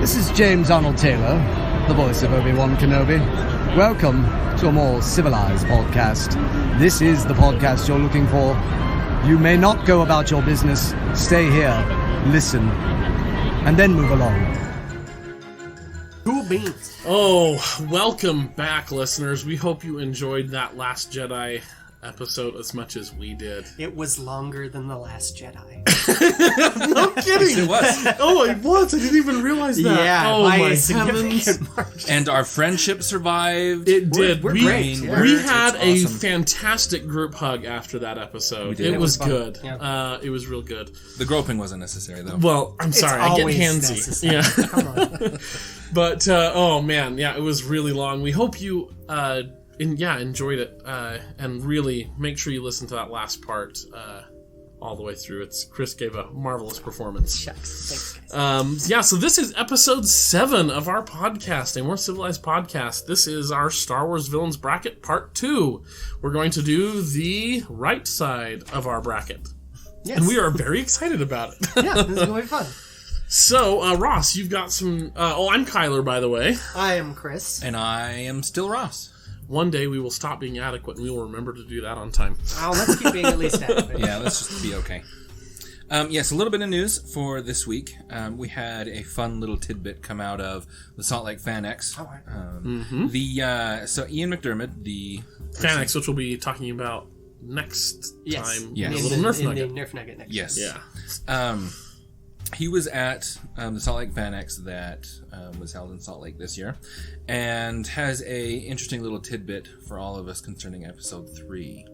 This is James Arnold Taylor, the voice of Obi-Wan Kenobi. Welcome to a more civilized podcast. This is the podcast you're looking for. You may not go about your business. Stay here, listen, and then move along. Cool beans. Oh, welcome back, listeners. We hope you enjoyed that Last Jedi episode as much as we did. It was longer than The Last Jedi. No kidding! It was. Oh, it was. I didn't even realize that. Yeah, oh by my a heavens! significant margin. And our friendship survived. It did. We're great. Yeah. We had It's a awesome. fantastic group hug after that episode. We did. It was fun. good. Yeah. It was real good. The groping wasn't necessary, though. Well, I'm sorry. I get always handsy. necessary. Yeah. Come on. But oh man, yeah, it was really long. We hope you enjoyed it, and really make sure you listen to that last part all the way through. Chris gave a marvelous performance. Shucks. Thanks, guys. Yeah, so this is episode 7 of our podcast, a more civilized podcast. This is our Star Wars Villains Bracket Part 2. We're going to do the right side of our bracket. Yes. And we are very excited about it. Yeah, this is going to be fun. So, Ross, you've got some... I'm Kyler, by the way. I am Chris. And I am still Ross. One day we will stop being adequate, and we will remember to do that on time. Oh, let's keep being at least adequate. Yeah, let's just be okay. Yes, a little bit of news for this week. We had a fun little tidbit come out of the Salt Lake FanX. All right. So Ian McDermott, the... FanX, which we'll be talking about next Yes. time. Yes. A In little Nerf the nugget. Nerf nugget next. Yes. Yeah. He was at the Salt Lake FanX that was held in Salt Lake this year, and has a interesting little tidbit for all of us concerning Episode 3.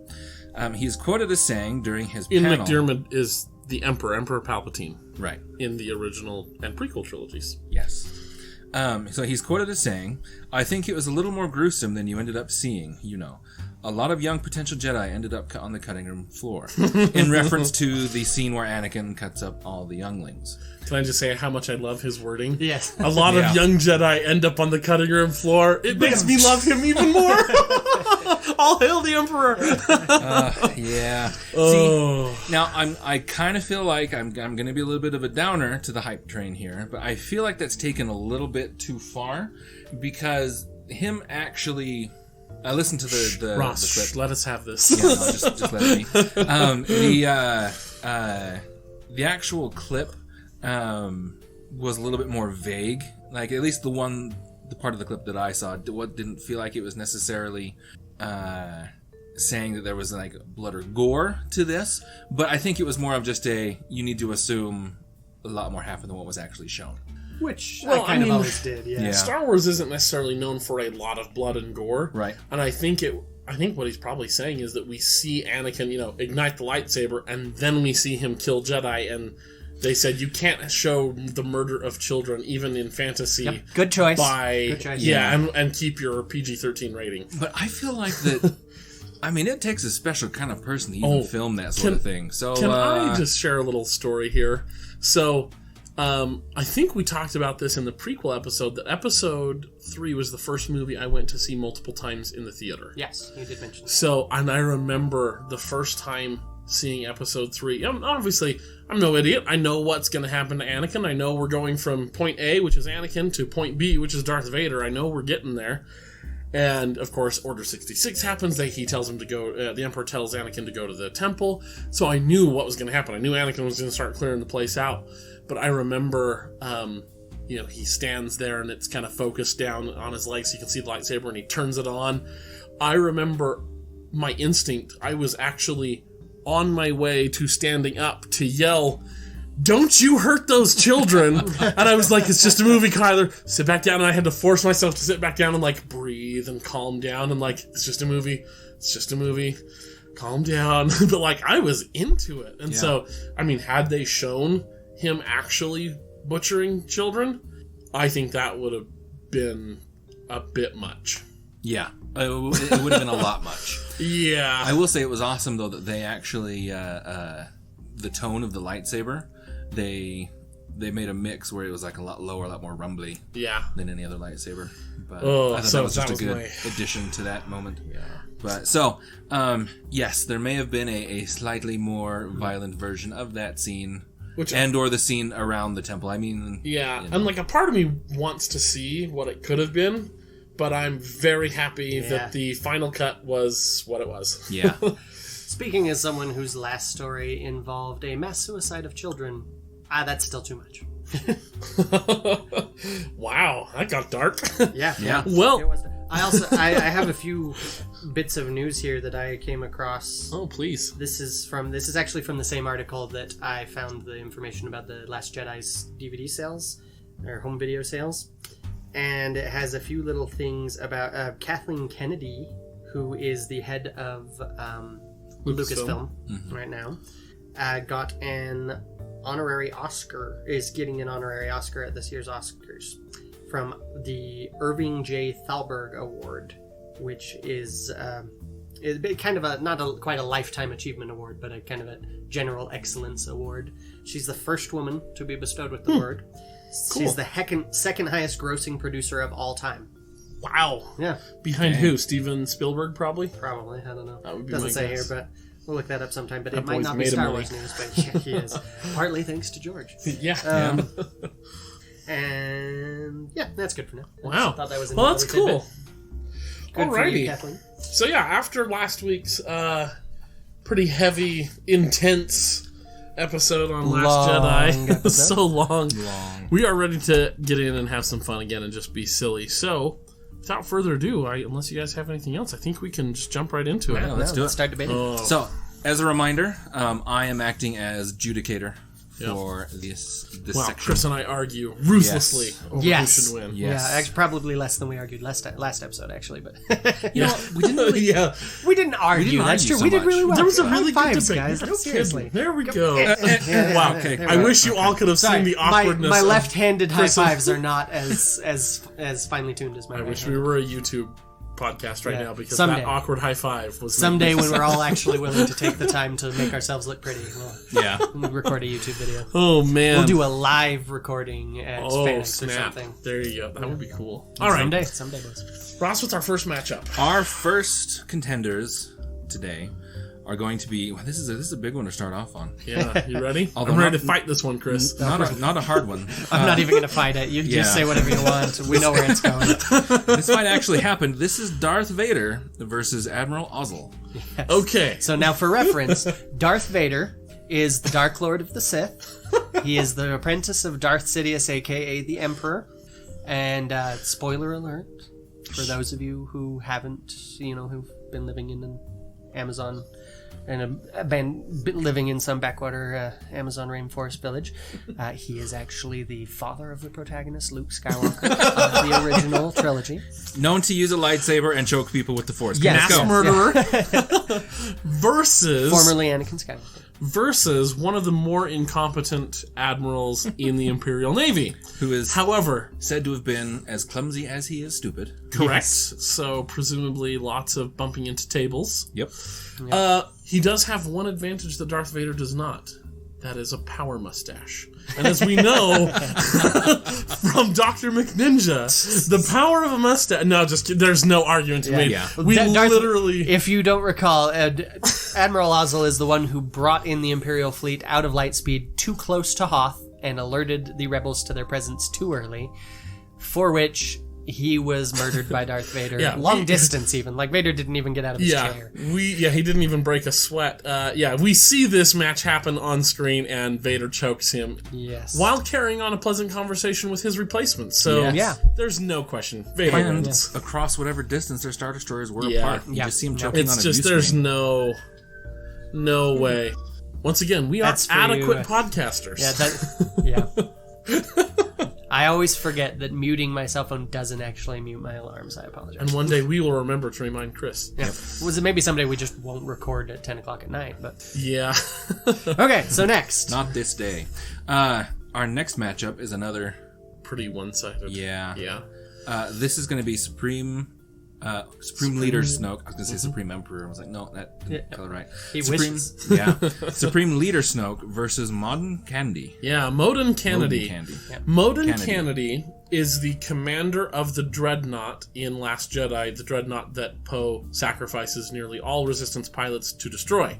He's quoted as saying during his Ian panel... McDermott is the Emperor Palpatine, Right. in the original and prequel trilogies. Yes. So he's quoted as saying, "I think it was a little more gruesome than you ended up seeing, you know. A lot of young potential Jedi ended up on the cutting room floor," in reference to the scene where Anakin cuts up all the younglings. Can I just say how much I love his wording? Yes. A lot Yeah. of young Jedi end up on the cutting room floor. It makes me love him even more. All hail the Emperor. Yeah. Oh. See, now I kind of feel like I'm going to be a little bit of a downer to the hype train here, but I feel like that's taken a little bit too far, because him actually... I listened to the Ross, clip. let us have this. Yeah, no, just let me. The actual clip was a little bit more vague. Like, at least the part of the clip that I saw, didn't feel like it was necessarily saying that there was like blood or gore to this. But I think it was more of just you need to assume a lot more happened than what was actually shown. Which Well, I kind I mean, of always did, yeah. Yeah. Star Wars isn't necessarily known for a lot of blood and gore. Right. And I think what he's probably saying is that we see Anakin, ignite the lightsaber, and then we see him kill Jedi, and they said you can't show the murder of children, even in fantasy. Yep. Good choice. Good choice. Yeah, and keep your PG-13 rating. But I feel like that... I mean, it takes a special kind of person to even film that sort of thing. So Can I just share a little story here? So... I think we talked about this in the prequel episode, that episode 3 was the first movie I went to see multiple times in the theater. Yes, you did mention that. So, and I remember the first time seeing episode 3. Obviously, I'm no idiot. I know what's going to happen to Anakin. I know we're going from point A, which is Anakin, to point B, which is Darth Vader. I know we're getting there. And, of course, Order 66 happens. He tells him to go... the Emperor tells Anakin to go to the temple. So I knew what was going to happen. I knew Anakin was going to start clearing the place out. But I remember, he stands there and it's kind of focused down on his legs so you can see the lightsaber, and he turns it on. I remember my instinct. I was actually on my way to standing up to yell, "Don't you hurt those children!" And I was like, "It's just a movie, Kyler. Sit back down." And I had to force myself to sit back down and like breathe and calm down and like, it's just a movie. It's just a movie. Calm down. But like, I was into it. And so, I mean, had they shown him actually butchering children, I think that would have been a bit much. Yeah, it would have been a lot much. Yeah. I will say it was awesome, though, that they actually, the tone of the lightsaber, they made a mix where it was like a lot lower, a lot more rumbly than any other lightsaber. But I thought that was just a good addition to that moment. Yeah. But so, yes, there may have been a slightly more violent version of that scene and or the scene around the temple. I mean, yeah, and like a part of me wants to see what it could have been, but I'm very happy that the final cut was what it was. Yeah. Speaking as someone whose last story involved a mass suicide of children, that's still too much. Wow, that got dark. Yeah. Well, It was. I have a few bits of news here that I came across. oh please. This is actually from the same article that I found the information about the Last Jedi's DVD sales or home video sales, and it has a few little things about Kathleen Kennedy, who is the head of Lucasfilm right now, got an honorary Oscar. Is getting an honorary Oscar at this year's Oscars from the Irving J. Thalberg Award, which is kind of not quite a lifetime achievement award, but a kind of a general excellence award. She's the first woman to be bestowed with the award. Cool. She's the second highest grossing producer of all time. Wow. Yeah, Behind who? Steven Spielberg, probably? probably. I don't know. That would be Doesn't my say guess. here, but we'll look that up sometime. But That it might boy's not be made of Star money. Wars news, but yeah, he is. Partly thanks to George. Yeah. And yeah, that's good for now. I Wow. thought that was a Well, neat that's little cool. tidbit. Good for you, Alrighty. Kathleen. So yeah, after last week's pretty heavy, intense episode on Last Jedi, episode. so long, we are ready to get in and have some fun again and just be silly. So, without further ado, unless you guys have anything else, I think we can just jump right into it. Yeah, let's do it. Start debating. Oh. So, as a reminder, I am acting as judicator for this Wow, section. Chris and I argue ruthlessly over Yes. who should win. Yes. Yeah, actually, probably less than we argued last episode, actually. But You know what? We didn't really... Yeah, we didn't argue. That's argue true. so we did much. really well. there was a High really good fives, debate. guys. No Seriously. kidding. There we go. Yeah, Wow. there we I go. wish you all could have seen the awkwardness. My of left-handed high Chris and- fives are not as finely tuned as my I right wish hand. we were a YouTube podcast right Yeah. now because Someday. that awkward high five was Someday when we're all actually willing to take the time to make ourselves look pretty, Yeah. we'll record a YouTube video. Oh man. We'll do a live recording at Oh Phoenix or snap! something. There you go. That would be cool. All right, Someday, boys. Ross, what's our first matchup? Our first contenders today are going to be... Well, this is a big one to start off on. Yeah, you ready? Although I'm ready not- to fight this one, Chris. Not a hard one. I'm not even going to fight it. You yeah. just say whatever you want. We know where it's going. This fight actually happened. This is Darth Vader versus Admiral Ozzel. Okay. So now for reference, Darth Vader is the Dark Lord of the Sith. He is the apprentice of Darth Sidious, a.k.a. the Emperor. And spoiler alert, for those of you who haven't, who've been living in an Amazon... and been living in some backwater Amazon rainforest village. He is actually the father of the protagonist, Luke Skywalker, of the original trilogy. Known to use a lightsaber and choke people with the Force. Yes. Let's go. Murderer versus Formerly Anakin Skywalker. versus one of the more incompetent admirals in the Imperial Navy. Who is However, said to have been as clumsy as he is stupid. correct. So presumably lots of bumping into tables. Yep. He does have one advantage that Darth Vader does not. That is a power mustache. And as we know from Dr. McNinja, the power of a mustache... No, just kidding. There's no argument to be made. Yeah. We Darth- literally... If you don't recall, Admiral Ozzel is the one who brought in the Imperial fleet out of Lightspeed too close to Hoth and alerted the rebels to their presence too early, for which he was murdered by Darth Vader. Yeah, Long distance, even. Like, Vader didn't even get out of his chair. he didn't even break a sweat. We see this match happen on screen, and Vader chokes him Yes. while carrying on a pleasant conversation with his replacement. So Yes. Yeah. there's no question. Vader And wins. across whatever distance their Star Destroyers were Yeah. apart. You Yeah. just see them choking on It's a just view there's screen. no way. Once again, we are That's for adequate you. podcasters. Yeah, I always forget that muting my cell phone doesn't actually mute my alarms. I apologize. And one day we will remember to remind Chris. Yeah. Was it maybe someday we just won't record at 10 o'clock at night? But Yeah. okay, so next. Not this day. Our next matchup is another... Pretty one-sided. Yeah. Yeah. This is going to be Supreme Leader Snoke. I was going to say Supreme Emperor. I was like, no, that didn't color right. He Supreme, wishes. yeah. Supreme Leader Snoke versus Modern Candy. Yeah, Moden Kennedy. Moden Kennedy. Kennedy is the commander of the Dreadnought in Last Jedi, the Dreadnought that Poe sacrifices nearly all Resistance pilots to destroy.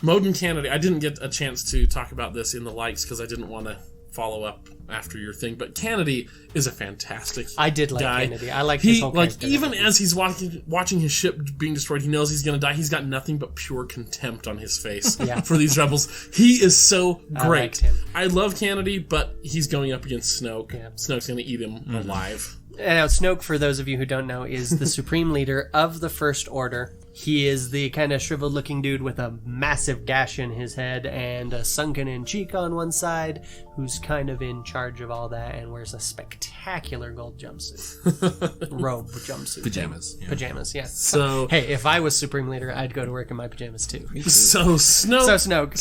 Moden Kennedy, I didn't get a chance to talk about this in the likes because I didn't want to follow up after your thing, but Kennedy is a fantastic I did like guy. Kennedy. I like his whole character. Even as he's watching his ship being destroyed, he knows he's going to die. He's got nothing but pure contempt on his face for these rebels. He is so great. I love Kennedy, but he's going up against Snoke. Yeah. Snoke's going to eat him alive. Now, Snoke, for those of you who don't know, is the supreme leader of the First Order. He is the kind of shriveled-looking dude with a massive gash in his head and a sunken-in cheek on one side, who's kind of in charge of all that and wears a spectacular gold jumpsuit. Robe jumpsuit. Pajamas. Yeah. Pajamas, yeah. So, hey, if I was supreme leader, I'd go to work in my pajamas, too. So Snoke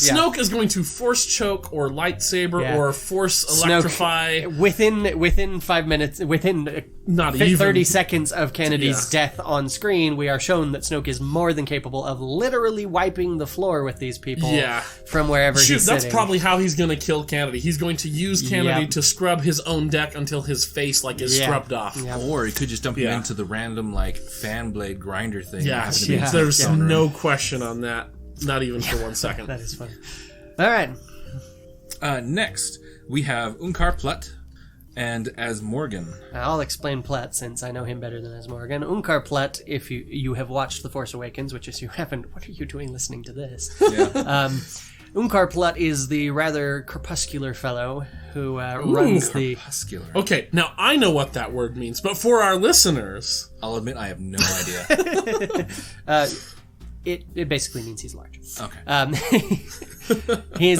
yeah. Snoke is going to force choke or lightsaber or force electrify. Within 5 minutes, Not even 30 seconds of Kennedy's death on screen, we are shown that Snoke is more than capable of literally wiping the floor with these people from wherever he's sitting. That's probably how he's going to kill Kennedy. He's going to use Kennedy to scrub his own deck until his face is scrubbed off. Yep. Or he could just dump him into the random fan blade grinder thing. There's no question on that. Not even for 1 second. That is funny. All right. Next, we have Unkar Plutt and As Morgan. I'll explain Plutt since I know him better than As Morgan. Unkar Plutt, if you have watched The Force Awakens, which is you haven't, what are you doing listening to this? Yeah. Unkar Plutt is the rather crepuscular fellow who runs the... Crepuscular. Okay, now I know what that word means, but for our listeners... I'll admit I have no idea. It basically means he's large. Okay. He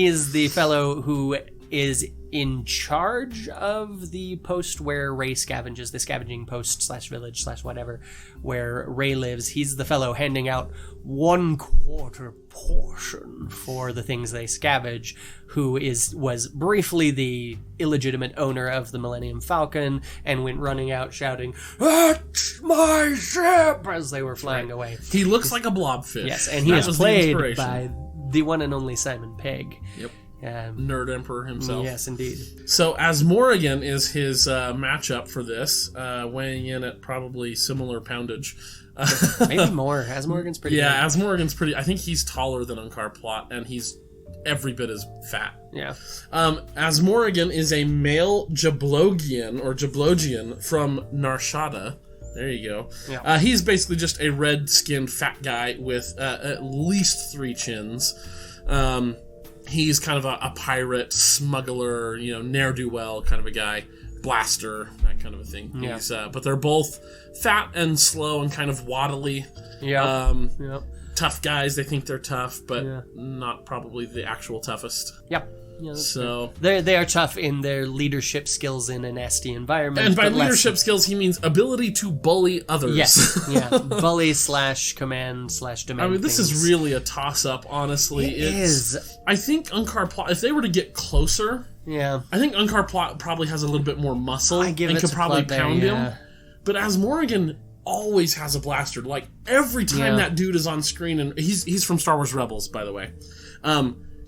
is the fellow who is in charge of the post where Rey scavenges, the scavenging post / village / whatever, where Rey lives. He's the fellow handing out 1/4 portion for the things they scavenge, who was briefly the illegitimate owner of the Millennium Falcon and went running out shouting, "That's my ship!" as they were flying away. He looks like a blobfish. Yes, and he is played by the one and only Simon Pegg. Yep. Nerd Emperor himself. Yes, indeed. So As Morgan is his matchup for this, weighing in at probably similar poundage. Maybe more. As Morgan's pretty big. As Morgan's pretty... I think he's taller than Unkar Plutt, and he's every bit as fat. Yeah. As Morgan is a male Jablogian from Narshada. There you go. Yeah. He's basically just a red-skinned fat guy with at least 3 chins. He's kind of a pirate, smuggler, ne'er-do-well kind of a guy. Blaster, that kind of a thing. Yeah. But they're both fat and slow and kind of waddly. Yeah. Tough guys. They think they're tough, but not probably the actual toughest. Yep. Yeah, so they are tough in their leadership skills in a nasty environment. And by leadership skills, he means ability to bully others. Yes, bully / command / demand. I mean, this is really a toss-up. Honestly, it is. I think Unkar Plutt, if they were to get closer, I think Unkar Plutt probably has a little bit more muscle and could probably pound him. But As Morgan always has a blaster. Like every time that dude is on screen, and he's from Star Wars Rebels, by the way.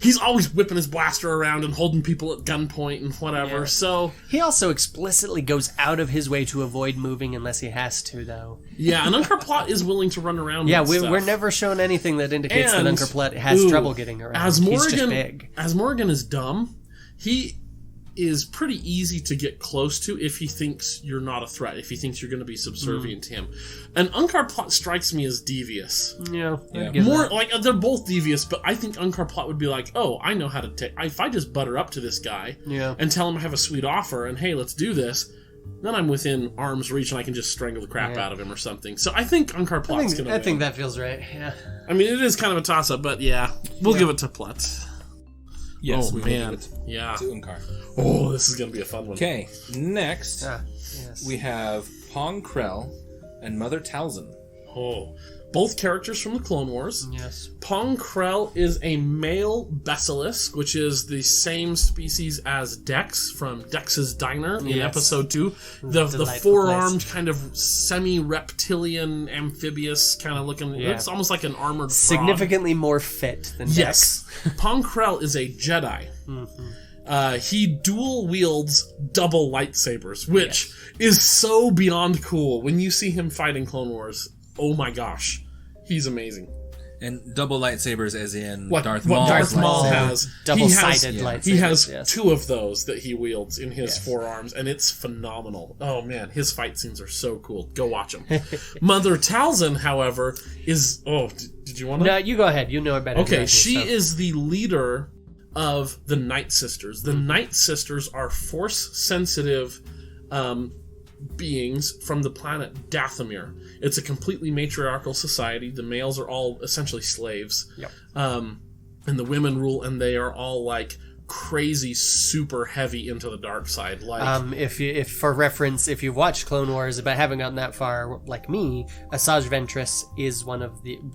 He's always whipping his blaster around and holding people at gunpoint and whatever, so... He also explicitly goes out of his way to avoid moving unless he has to, though. Yeah, and Unkar Plutt is willing to run around with stuff. We're never shown anything that indicates that Unkar Plutt has trouble getting around. He's just big. As Morgan is dumb, he is pretty easy to get close to if he thinks you're not a threat, if he thinks you're going to be subservient to him. And Unkar Plutt strikes me as devious. Yeah. More like they're both devious, but I think Unkar Plutt would be like, "Oh, I know how to take. If I just butter up to this guy and tell him I have a sweet offer and hey, let's do this." Then I'm within arm's reach and I can just strangle the crap out of him or something. So I think Unkar Plutt's going to win. I think that feels right. Yeah. I mean, it is kind of a toss-up, but we'll give it to Plutt. Yes, man. To Unkar. Oh, this is going to be a fun one. Okay, next we have Pong Krell and Mother Talzin. Oh, both characters from the Clone Wars. Yes. Pong Krell is a male basilisk, which is the same species as Dex from Dex's Diner in Episode 2. The four-armed kind of semi-reptilian, amphibious kind of looking. Yeah. It's almost like an armored frog. Significantly more fit than Dex. Yes. Pong Krell is a Jedi. Mm-hmm. He dual wields double lightsabers, which is so beyond cool. When you see him fight in Clone Wars, oh my gosh, he's amazing. And double lightsabers, as in What Darth what Maul's Darth Maul lightsaber. has. Double-sided he lightsabers. He has yes. 2 of those that he wields in his Yes. forearms, and it's phenomenal. Oh man, his fight scenes are so cool. Go watch them. Mother Talzin, however, is... Oh, did you want to... No, you go ahead. You know it better. Okay, than I do, she so. is the leader of the Night Sisters. The Night Sisters are force-sensitive beings from the planet Dathomir. It's a completely matriarchal society. The males are all essentially slaves. Yep. And the women rule, and they are all like crazy, super heavy into the dark side. Like, If for reference, if you've watched Clone Wars but haven't gotten that far, like me, Asajj Ventress is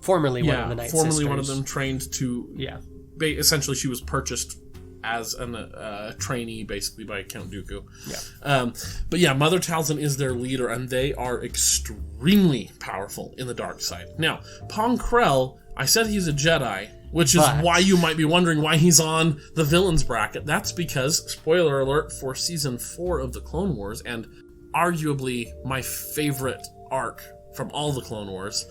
formerly one of the Night formerly Sisters. one of them, trained to. Yeah. Essentially, she was purchased as a trainee, basically, by Count Dooku. Yeah. But yeah, Mother Talzin is their leader, and they are extremely powerful in the dark side. Now, Pong Krell, I said he's a Jedi, which is why you might be wondering why he's on the villains bracket. That's because, spoiler alert, for Season 4 of the Clone Wars, and arguably my favorite arc from all the Clone Wars,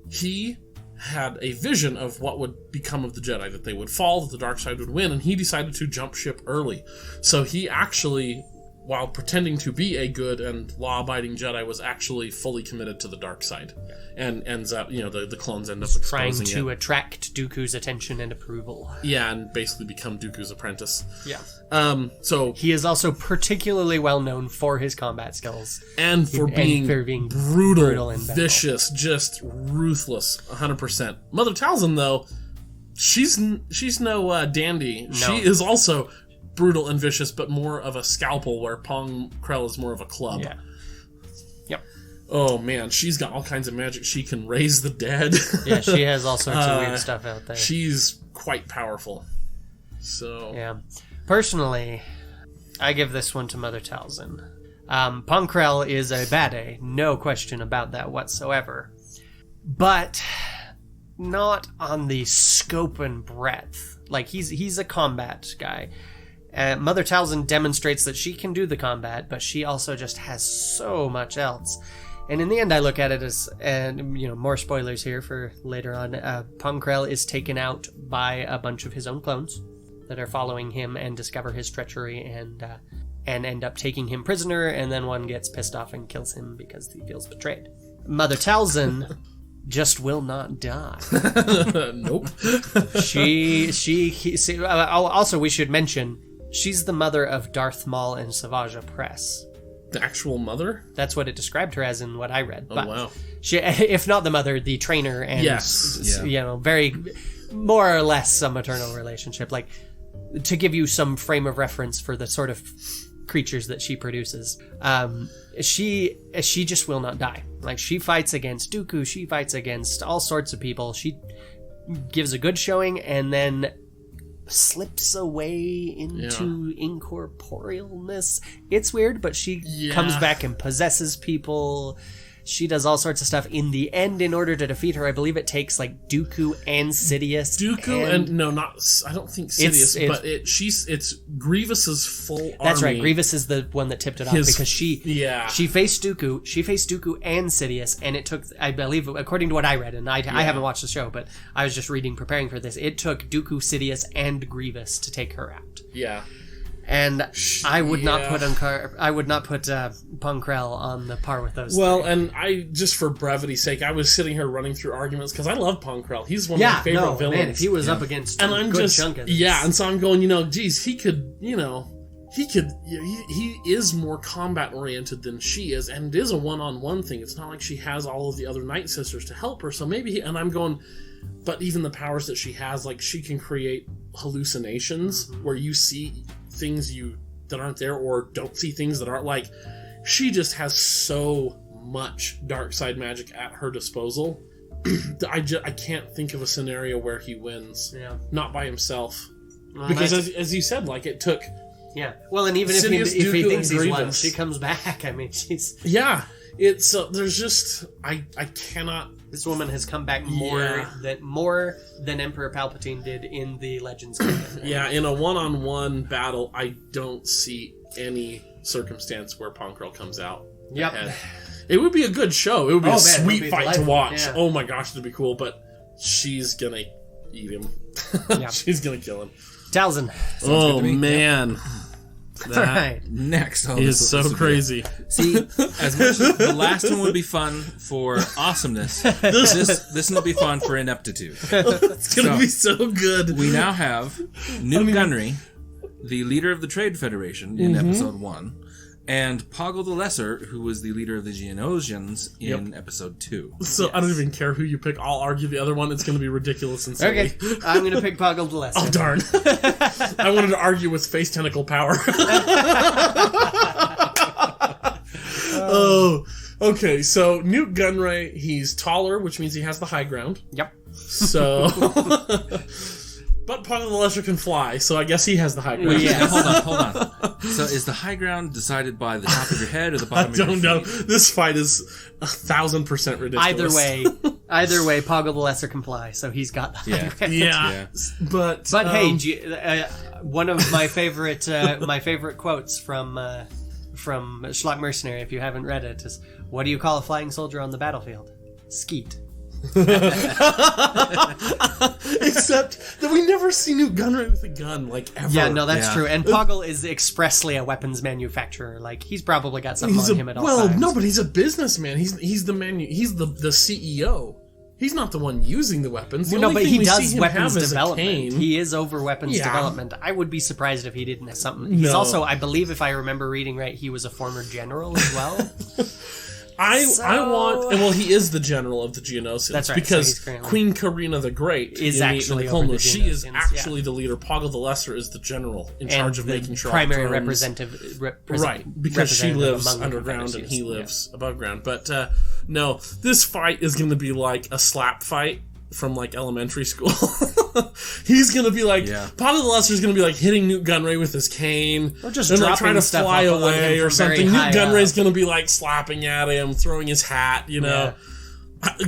he had a vision of what would become of the Jedi, that they would fall, that the dark side would win, and he decided to jump ship early. So he actually, while pretending to be a good and law-abiding Jedi, was actually fully committed to the dark side. And ends up, the clones end up Trying exposing to it. attract Dooku's attention and approval. Yeah, and basically become Dooku's apprentice. Yeah. So He is also particularly well known for his combat skills. and for being brutal in battle. vicious, just ruthless, 100%. Mother Talzin, though, she's no dandy. No. She is also brutal and vicious, but more of a scalpel, where Pong Krell is more of a club. Yeah. Yep. Oh man, she's got all kinds of magic. She can raise the dead. Yeah, she has all sorts of weird stuff out there. She's quite powerful. So Yeah. Personally, I give this one to Mother Talzin. Pong Krell is a baddie, no question about that whatsoever. But not on the scope and breadth. Like, he's a combat guy. Mother Talzin demonstrates that she can do the combat, but she also just has so much else. And in the end, I look at it as, and more spoilers here for later on, Pong Krell is taken out by a bunch of his own clones that are following him and discover his treachery and end up taking him prisoner, and then one gets pissed off and kills him because he feels betrayed. Mother Talzin just will not die. Nope. Also, we should mention, she's the mother of Darth Maul and Savage Ventress. The actual mother? That's what it described her as in what I read. Oh, but wow. She, if not the mother, the trainer, and Yes. very more or less some maternal relationship. Like, to give you some frame of reference for the sort of creatures that she produces, she just will not die. Like, she fights against Dooku, she fights against all sorts of people. She gives a good showing and then slips away into incorporealness. It's weird, but she comes back and possesses people. She does all sorts of stuff. In the end, in order to defeat her, I believe it takes like Dooku and Sidious. I don't think Sidious, but it's Grievous's full army. That's right. Grievous is the one that tipped it off because she faced Dooku. She faced Dooku and Sidious, and it took, I believe, according to what I read, and I haven't watched the show, but I was just preparing for this. It took Dooku, Sidious, and Grievous to take her out. Yeah. And I would not put Pong Krell on the par with those. Well, three. and I, just for brevity's sake, I was sitting here running through arguments because I love Pong Krell. He's one of my favorite villains. Man, if he was up against and I'm good just chunk of this. and so I'm going, geez, he is more combat oriented than she is, and it is a one-on-one thing. It's not like she has all of the other Night Sisters to help her, so maybe and I'm going, but even the powers that she has, like, she can create hallucinations where you see things that aren't there, or don't see things that aren't, like, she just has so much dark side magic at her disposal. I can't think of a scenario where he wins. Yeah. Not by himself. Because as you said, like, it took... Yeah. Well, and even Sidious, if he Dooku, thinks and he's won, Grievous. she comes back. I mean, she's... Yeah. It's... there's just... I cannot... This woman has come back more than Emperor Palpatine did in the Legends canon. Yeah, in a one-on-one battle, I don't see any circumstance where Pong Krell comes out ahead. It would be a good show. It would be a sweet fight to watch. Yeah. Oh my gosh, it'd be cool. But she's gonna eat him. Yeah. She's gonna kill him. Talzin. Oh man, that Alright. Next, is so crazy. See, as much as the last one would be fun for awesomeness, this one will be fun for ineptitude. It's gonna be so good. We now have Nute Gunray, the leader of the Trade Federation in episode 1, and Poggle the Lesser, who was the leader of the Geonosians in episode 2. So I don't even care who you pick. I'll argue the other one. It's gonna be ridiculous and silly. Okay, I'm gonna pick Poggle the Lesser. Oh darn! I wanted to argue with face tentacle power. Oh, okay. So Nute Gunray, he's taller, which means he has the high ground. Yep. So, but Poggle the Lesser can fly, so I guess he has the high ground. Yeah. Now, hold on. So is the high ground decided by the top of your head or the I bottom of your don't feet? know. This fight is 1,000% ridiculous. Either way, Poggle the Lesser can fly, so he's got the high ground. Yeah. But hey, one of my favorite quotes from Schlock Mercenary, if you haven't read it, is, "What do you call a flying soldier on the battlefield? Skeet." except that we never see Nute Gunray with a gun, like, ever. Yeah, no, that's Yeah. true. And Poggle is expressly a weapons manufacturer. Like, he's probably got something on him at all times. No, but he's a businessman. He's the CEO. He's not the one using the weapons. The No, only but thing he we does see him weapons have is a development. cane. He is over weapons Yeah. development. I would be surprised if he didn't have something. He's No. also, I believe, if I remember reading right, he was a former general as well. I want, and well, he is the general of the Geonosians. That's right, Because so he's currently- Queen Karina the Great Is in the- actually in the over Clone the Wars, she is Geonosians, actually the leader. Poggle the Lesser is the general in charge of the making sure primary all drones- representative. Right, because she representative lives among the underground and Confederacies. he lives above ground. But no, this fight is going to be like a slap fight from like elementary school. He's going to be like, Poggle the Lesser is going to be like hitting Nute Gunray with his cane, Or just and like dropping trying to stuff fly up on away him or from very something. Nute high Gunray's up. going to be like slapping at him, throwing his hat. You know.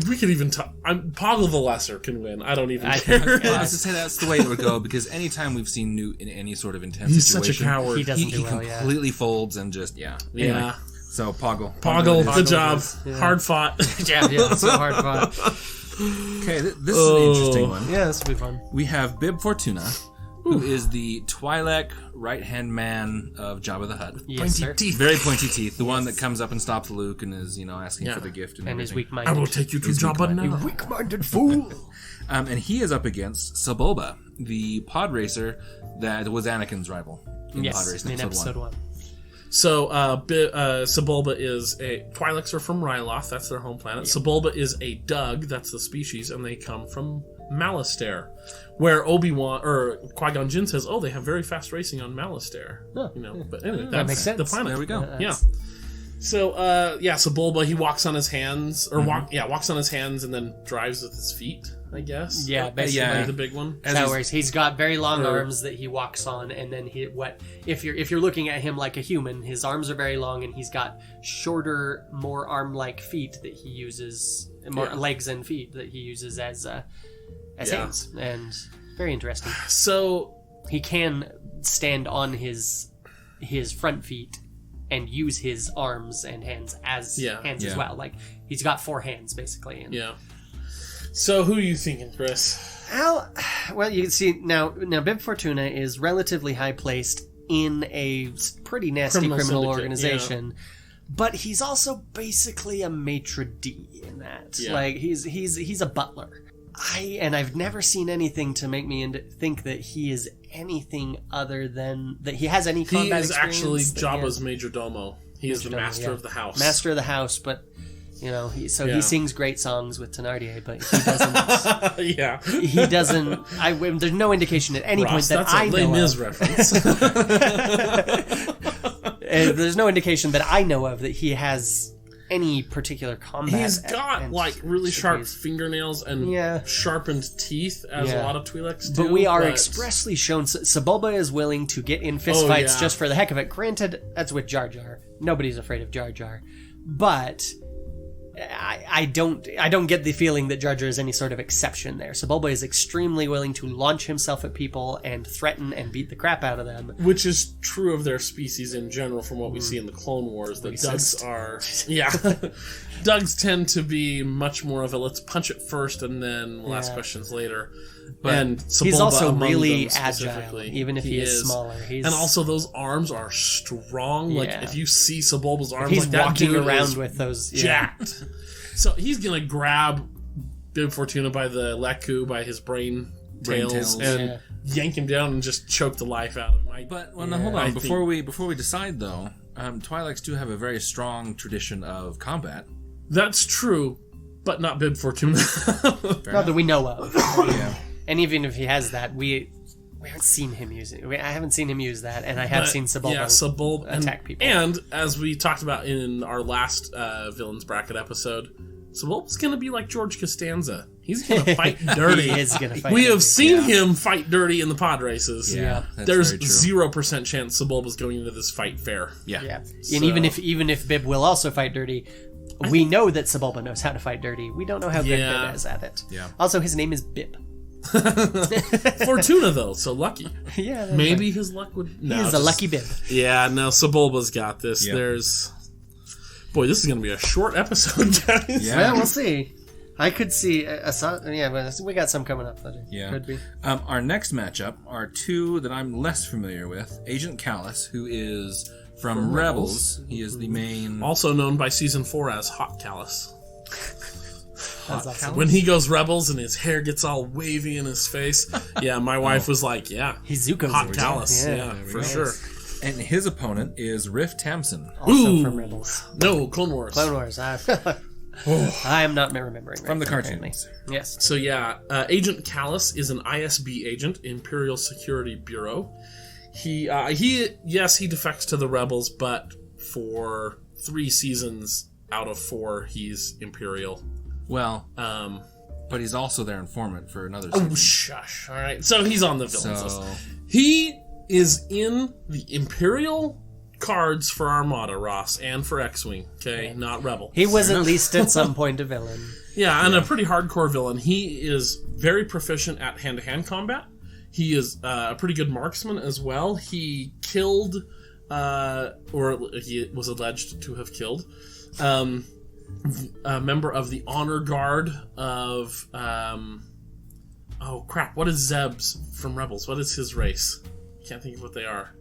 We could even Poggle the Lesser can win. I don't even care. I was to say that's the way it would go, because anytime we've seen Newt in any sort of intense He's such situation, a coward. He doesn't he do well, yeah. completely folds and just Yeah. Anyway, so Poggle, Poggle, good job. Yeah. Hard fought. Yeah, so hard fought. Okay, this is an interesting one. Yeah, this will be fun. We have Bib Fortuna, who is the Twi'lek right-hand man of Jabba the Hutt. Yes, sir. Very pointy teeth. The one that comes up and stops Luke and is, asking for the gift and And his everything. weak-minded. I will take you to Jabba now. weak-minded fool. And he is up against Sebulba, the pod racer that was Anakin's rival in pod Yes, racing in episode 1. So, Sebulba is a... Twi'leks are from Ryloth, that's their home planet. Sebulba is a Dug, that's the species, and they come from Malastare, where Obi-Wan, or Qui-Gon Jinn says, they have very fast racing on Malastare. Oh, But anyway, that that's makes sense. the planet. There we go. Yeah. So, Sebulba, he walks on his hands, or walks on his hands and then drives with his feet, I guess. Yeah, basically. Yeah. The big one. He's got very long arms that he walks on, and then if you're looking at him like a human, his arms are very long, and he's got shorter, more arm-like feet that he uses, more legs and feet that he uses as hands, and very interesting. So, He can stand on his front feet and use his arms and hands as hands as well. Like, he's got 4 hands basically. And So who are you thinking, Chris? Well, you can see now Bib Fortuna is relatively high placed in a pretty nasty criminal syndicate, organization, but he's also basically a maitre d in that. Like, he's a butler. I've never seen anything to make me think that he is anything other than that he has any combat He is actually experience. Jabba's major domo. He is the master of the house. Master of the house, but he sings great songs with Thenardier, but he doesn't. Yeah. He doesn't. There's no indication at any point that that's I a know Les Mis of. reference. There's no indication that I know of that he has any particular combat. He's got like really sharp fingernails and sharpened teeth, as a lot of Twi'leks do. But we are expressly shown Sebulba is willing to get in fistfights just for the heck of it. Granted, that's with Jar Jar. Nobody's afraid of Jar Jar, but I don't get the feeling that Jar Jar is any sort of exception there. Sebulba is extremely willing to launch himself at people and threaten and beat the crap out of them. Which is true of their species in general from what we see in the Clone Wars. That Dugs are... Yeah. Dugs tend to be much more of a let's punch it first and then we'll ask questions later. But and he's also really agile, even if he is smaller. And also those arms are strong. Like if you see Sebulba's arms, he's like walking that around with those jacked. So he's gonna grab Bib Fortuna by the Leku, by his brain tails, and yank him down and just choke the life out of him. But hold on, before we decide though, Twi'leks do have a very strong tradition of combat. That's true, but not Bib Fortuna. Not that we know of. And even if he has that, we haven't seen him use it. I haven't seen him use that, and I have seen Sebulba attack people. And as we talked about in our last Villains Bracket episode, Sebulba's going to be like George Costanza. He's going to fight dirty. He is going to fight We dirty. have seen him fight dirty in the pod races. Yeah, there's 0% chance Sebulba's going into this fight fair. Yeah. And even if Bib will also fight dirty, we know that Sebulba knows how to fight dirty. We don't know how good Bib is at it. Yeah. Also, his name is Bib. Fortuna though, so lucky. Yeah, maybe his luck would. No, he's a lucky Bib. Yeah, no, Sebulba's got this. Yeah. This is going to be a short episode, guys. Yeah, we'll see. I could see but we got some coming up. Could be. Our next matchup are two that I'm less familiar with. Agent Kallus, who is from Rebels. He is the main, also known by season 4 as Hot Kallus. Awesome. When he goes Rebels and his hair gets all wavy in his face, my wife was like, he's Zuko's Hot Kallus, for sure. and his opponent is Riff Tamsin. Also from Rebels. No, Clone Wars. Clone Wars. I am not remembering. From the apparently. cartoons. Yes. So Agent Kallus is an ISB agent, Imperial Security Bureau. He defects to the Rebels, but for 3 seasons out of 4, he's Imperial. Well, but he's also their informant for another season. Oh, shush. All right. So he's on the villains list. So He is in the Imperial cards for Armada, Ross, and for X-Wing, okay? Not Rebel. He was at least at some point a villain. Yeah, and a pretty hardcore villain. He is very proficient at hand-to-hand combat. He is a pretty good marksman as well. He killed, or he was alleged to have killed, a member of the honor guard of what is Zeb's from Rebels? What is his race? Can't think of what they are.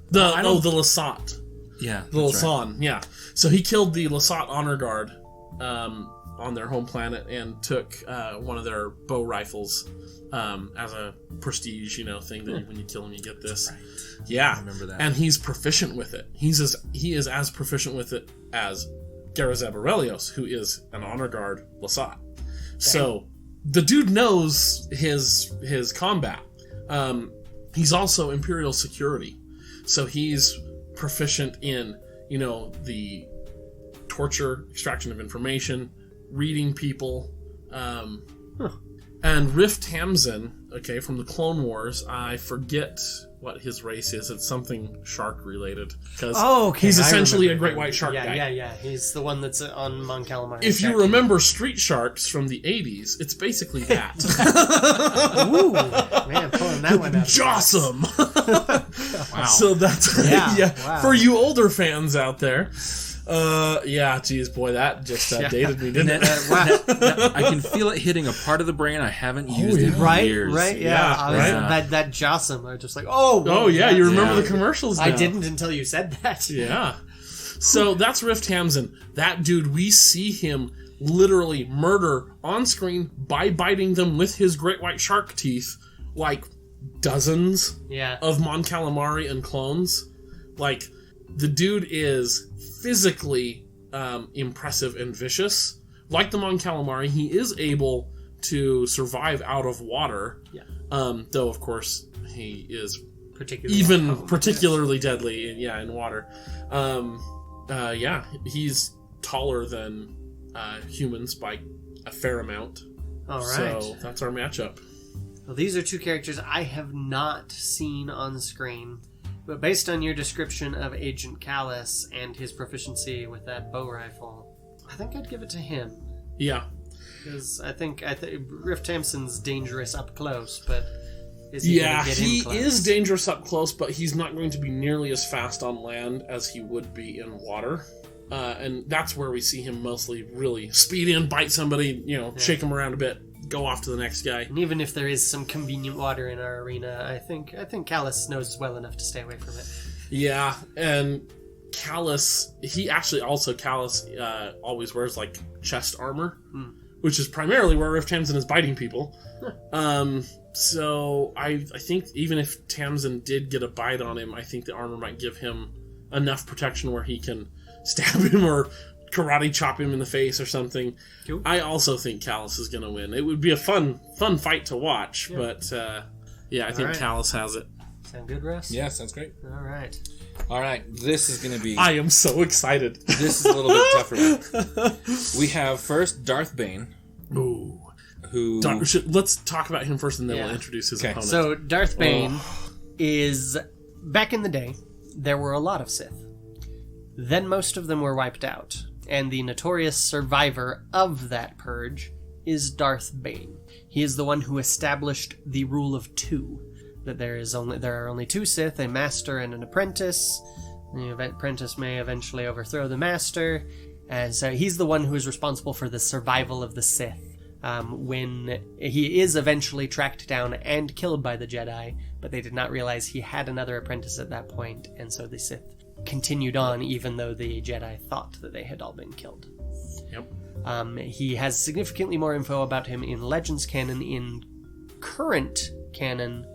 The Lasat. yeah, The Lasan, right. Yeah. So he killed the Lasat honor guard on their home planet and took one of their bow rifles as a prestige, thing that when you kill him you get this. Right. Yeah. I remember that. And he's proficient with it. He is as proficient with it as Garazeb Aurelios, who is an honor guard Lasat. So the dude knows his combat. He's also Imperial security. So he's proficient in, the torture, extraction of information, reading people. And Riff Tamsin, from the Clone Wars, I forget what his race is. It's something shark related. Because he's essentially a great white shark guy. Yeah. He's the one that's on Mon Calamari. If you remember Street Sharks from the 80s, it's basically that. Ooh, man, pulling that one out. Jawsome! Wow. So that's... Wow. For you older fans out there... geez, boy, that just dated me, didn't it? I can feel it hitting a part of the brain I haven't used in years. Right, that Jossum, I was just like, you remember the commercials now. I didn't until you said that. Yeah. So that's Riff Tamsin. That dude, we see him literally murder on screen by biting them with his great white shark teeth, like dozens of Mon Calamari and clones. Like, the dude is physically impressive and vicious. Like the Mon Calamari, he is able to survive out of water. Yeah. Though, of course, he is particularly deadly in water. He's taller than humans by a fair amount. All right. So that's our matchup. Well, these are two characters I have not seen on screen. But based on your description of Agent Kallus and his proficiency with that bow rifle, I think I'd give it to him. Yeah. Because I think Riff Tamson's dangerous up close, but is he gonna get he in close? is dangerous up close, but he's not going to be nearly as fast on land as he would be in water. And that's where we see him mostly really speed in, bite somebody, shake him around a bit, go off to the next guy. And even if there is some convenient water in our arena, I think Callus knows well enough to stay away from it. Yeah, and Callus, Callus always wears like chest armor, which is primarily where Riff Tamson is biting people. So I think even if Tamsin did get a bite on him, I think the armor might give him enough protection where he can stab him or karate chop him in the face or something. Cool. I also think Callus is going to win. It would be a fun fight to watch, but I think right. Callus has it. Sound good, Russ? Yeah, sounds great. All right. This is going to be... I am so excited. This is a little bit tougher. We have first Darth Bane. Ooh. Who... Let's talk about him first and then we'll introduce his opponent. So Darth Bane is... Back in the day, there were a lot of Sith. Then most of them were wiped out. And the notorious survivor of that purge is Darth Bane. He is the one who established the rule of two. That there are only two Sith, a master and an apprentice. The apprentice may eventually overthrow the master. And so he's the one who is responsible for the survival of the Sith. When he is eventually tracked down and killed by the Jedi, but they did not realize he had another apprentice at that point, and so the Sith continued on even though the Jedi thought that they had all been killed. Yep. He has significantly more info about him in Legends canon. In current canon,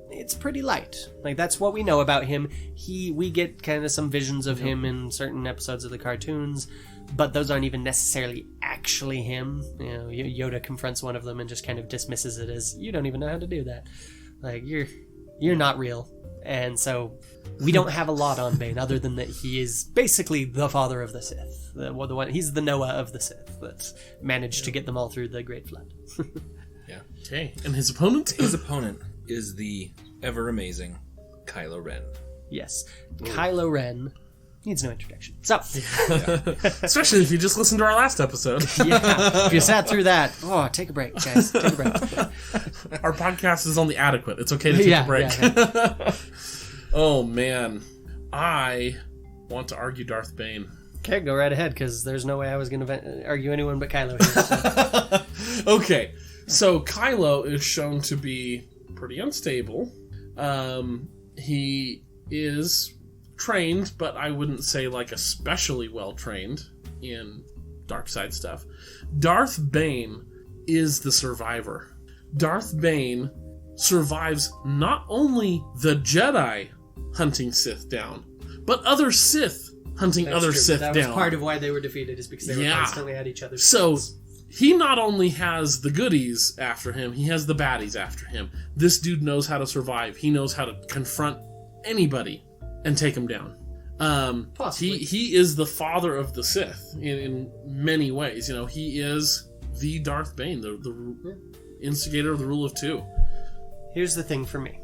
it's pretty light. Like, that's what we know about him. We get kind of some visions of him in certain episodes of the cartoons, but those aren't even necessarily actually him. Yoda confronts one of them and just kind of dismisses it as, you don't even know how to do that. Like, you're not real. And so we don't have a lot on Bane other than that he is basically the father of the Sith. He's the Noah of the Sith that managed to get them all through the Great Flood. Yeah. Okay. And his opponent? His opponent is the ever-amazing Kylo Ren. Yes. Kylo Ren needs no introduction. So, Especially if you just listened to our last episode. if you sat through that, take a break, guys. Take a break. Our podcast is only adequate. It's okay to take a break. Yeah. Oh, man. I want to argue Darth Bane. Okay, go right ahead, because there's no way I was going to argue anyone but Kylo here. So. Okay. So Kylo is shown to be pretty unstable. He is trained, but I wouldn't say like especially well trained in dark side stuff. Darth Bane is the survivor. Darth Bane survives not only the Jedi hunting Sith down, but other Sith hunting other Sith down. That was part of why they were defeated, is because they were constantly at each other's throats. He not only has the goodies after him, he has the baddies after him. This dude knows how to survive. He knows how to confront anybody and take him down. Possibly. He is the father of the Sith in many ways. He is the Darth Bane, the instigator of the rule of two. Here's the thing for me.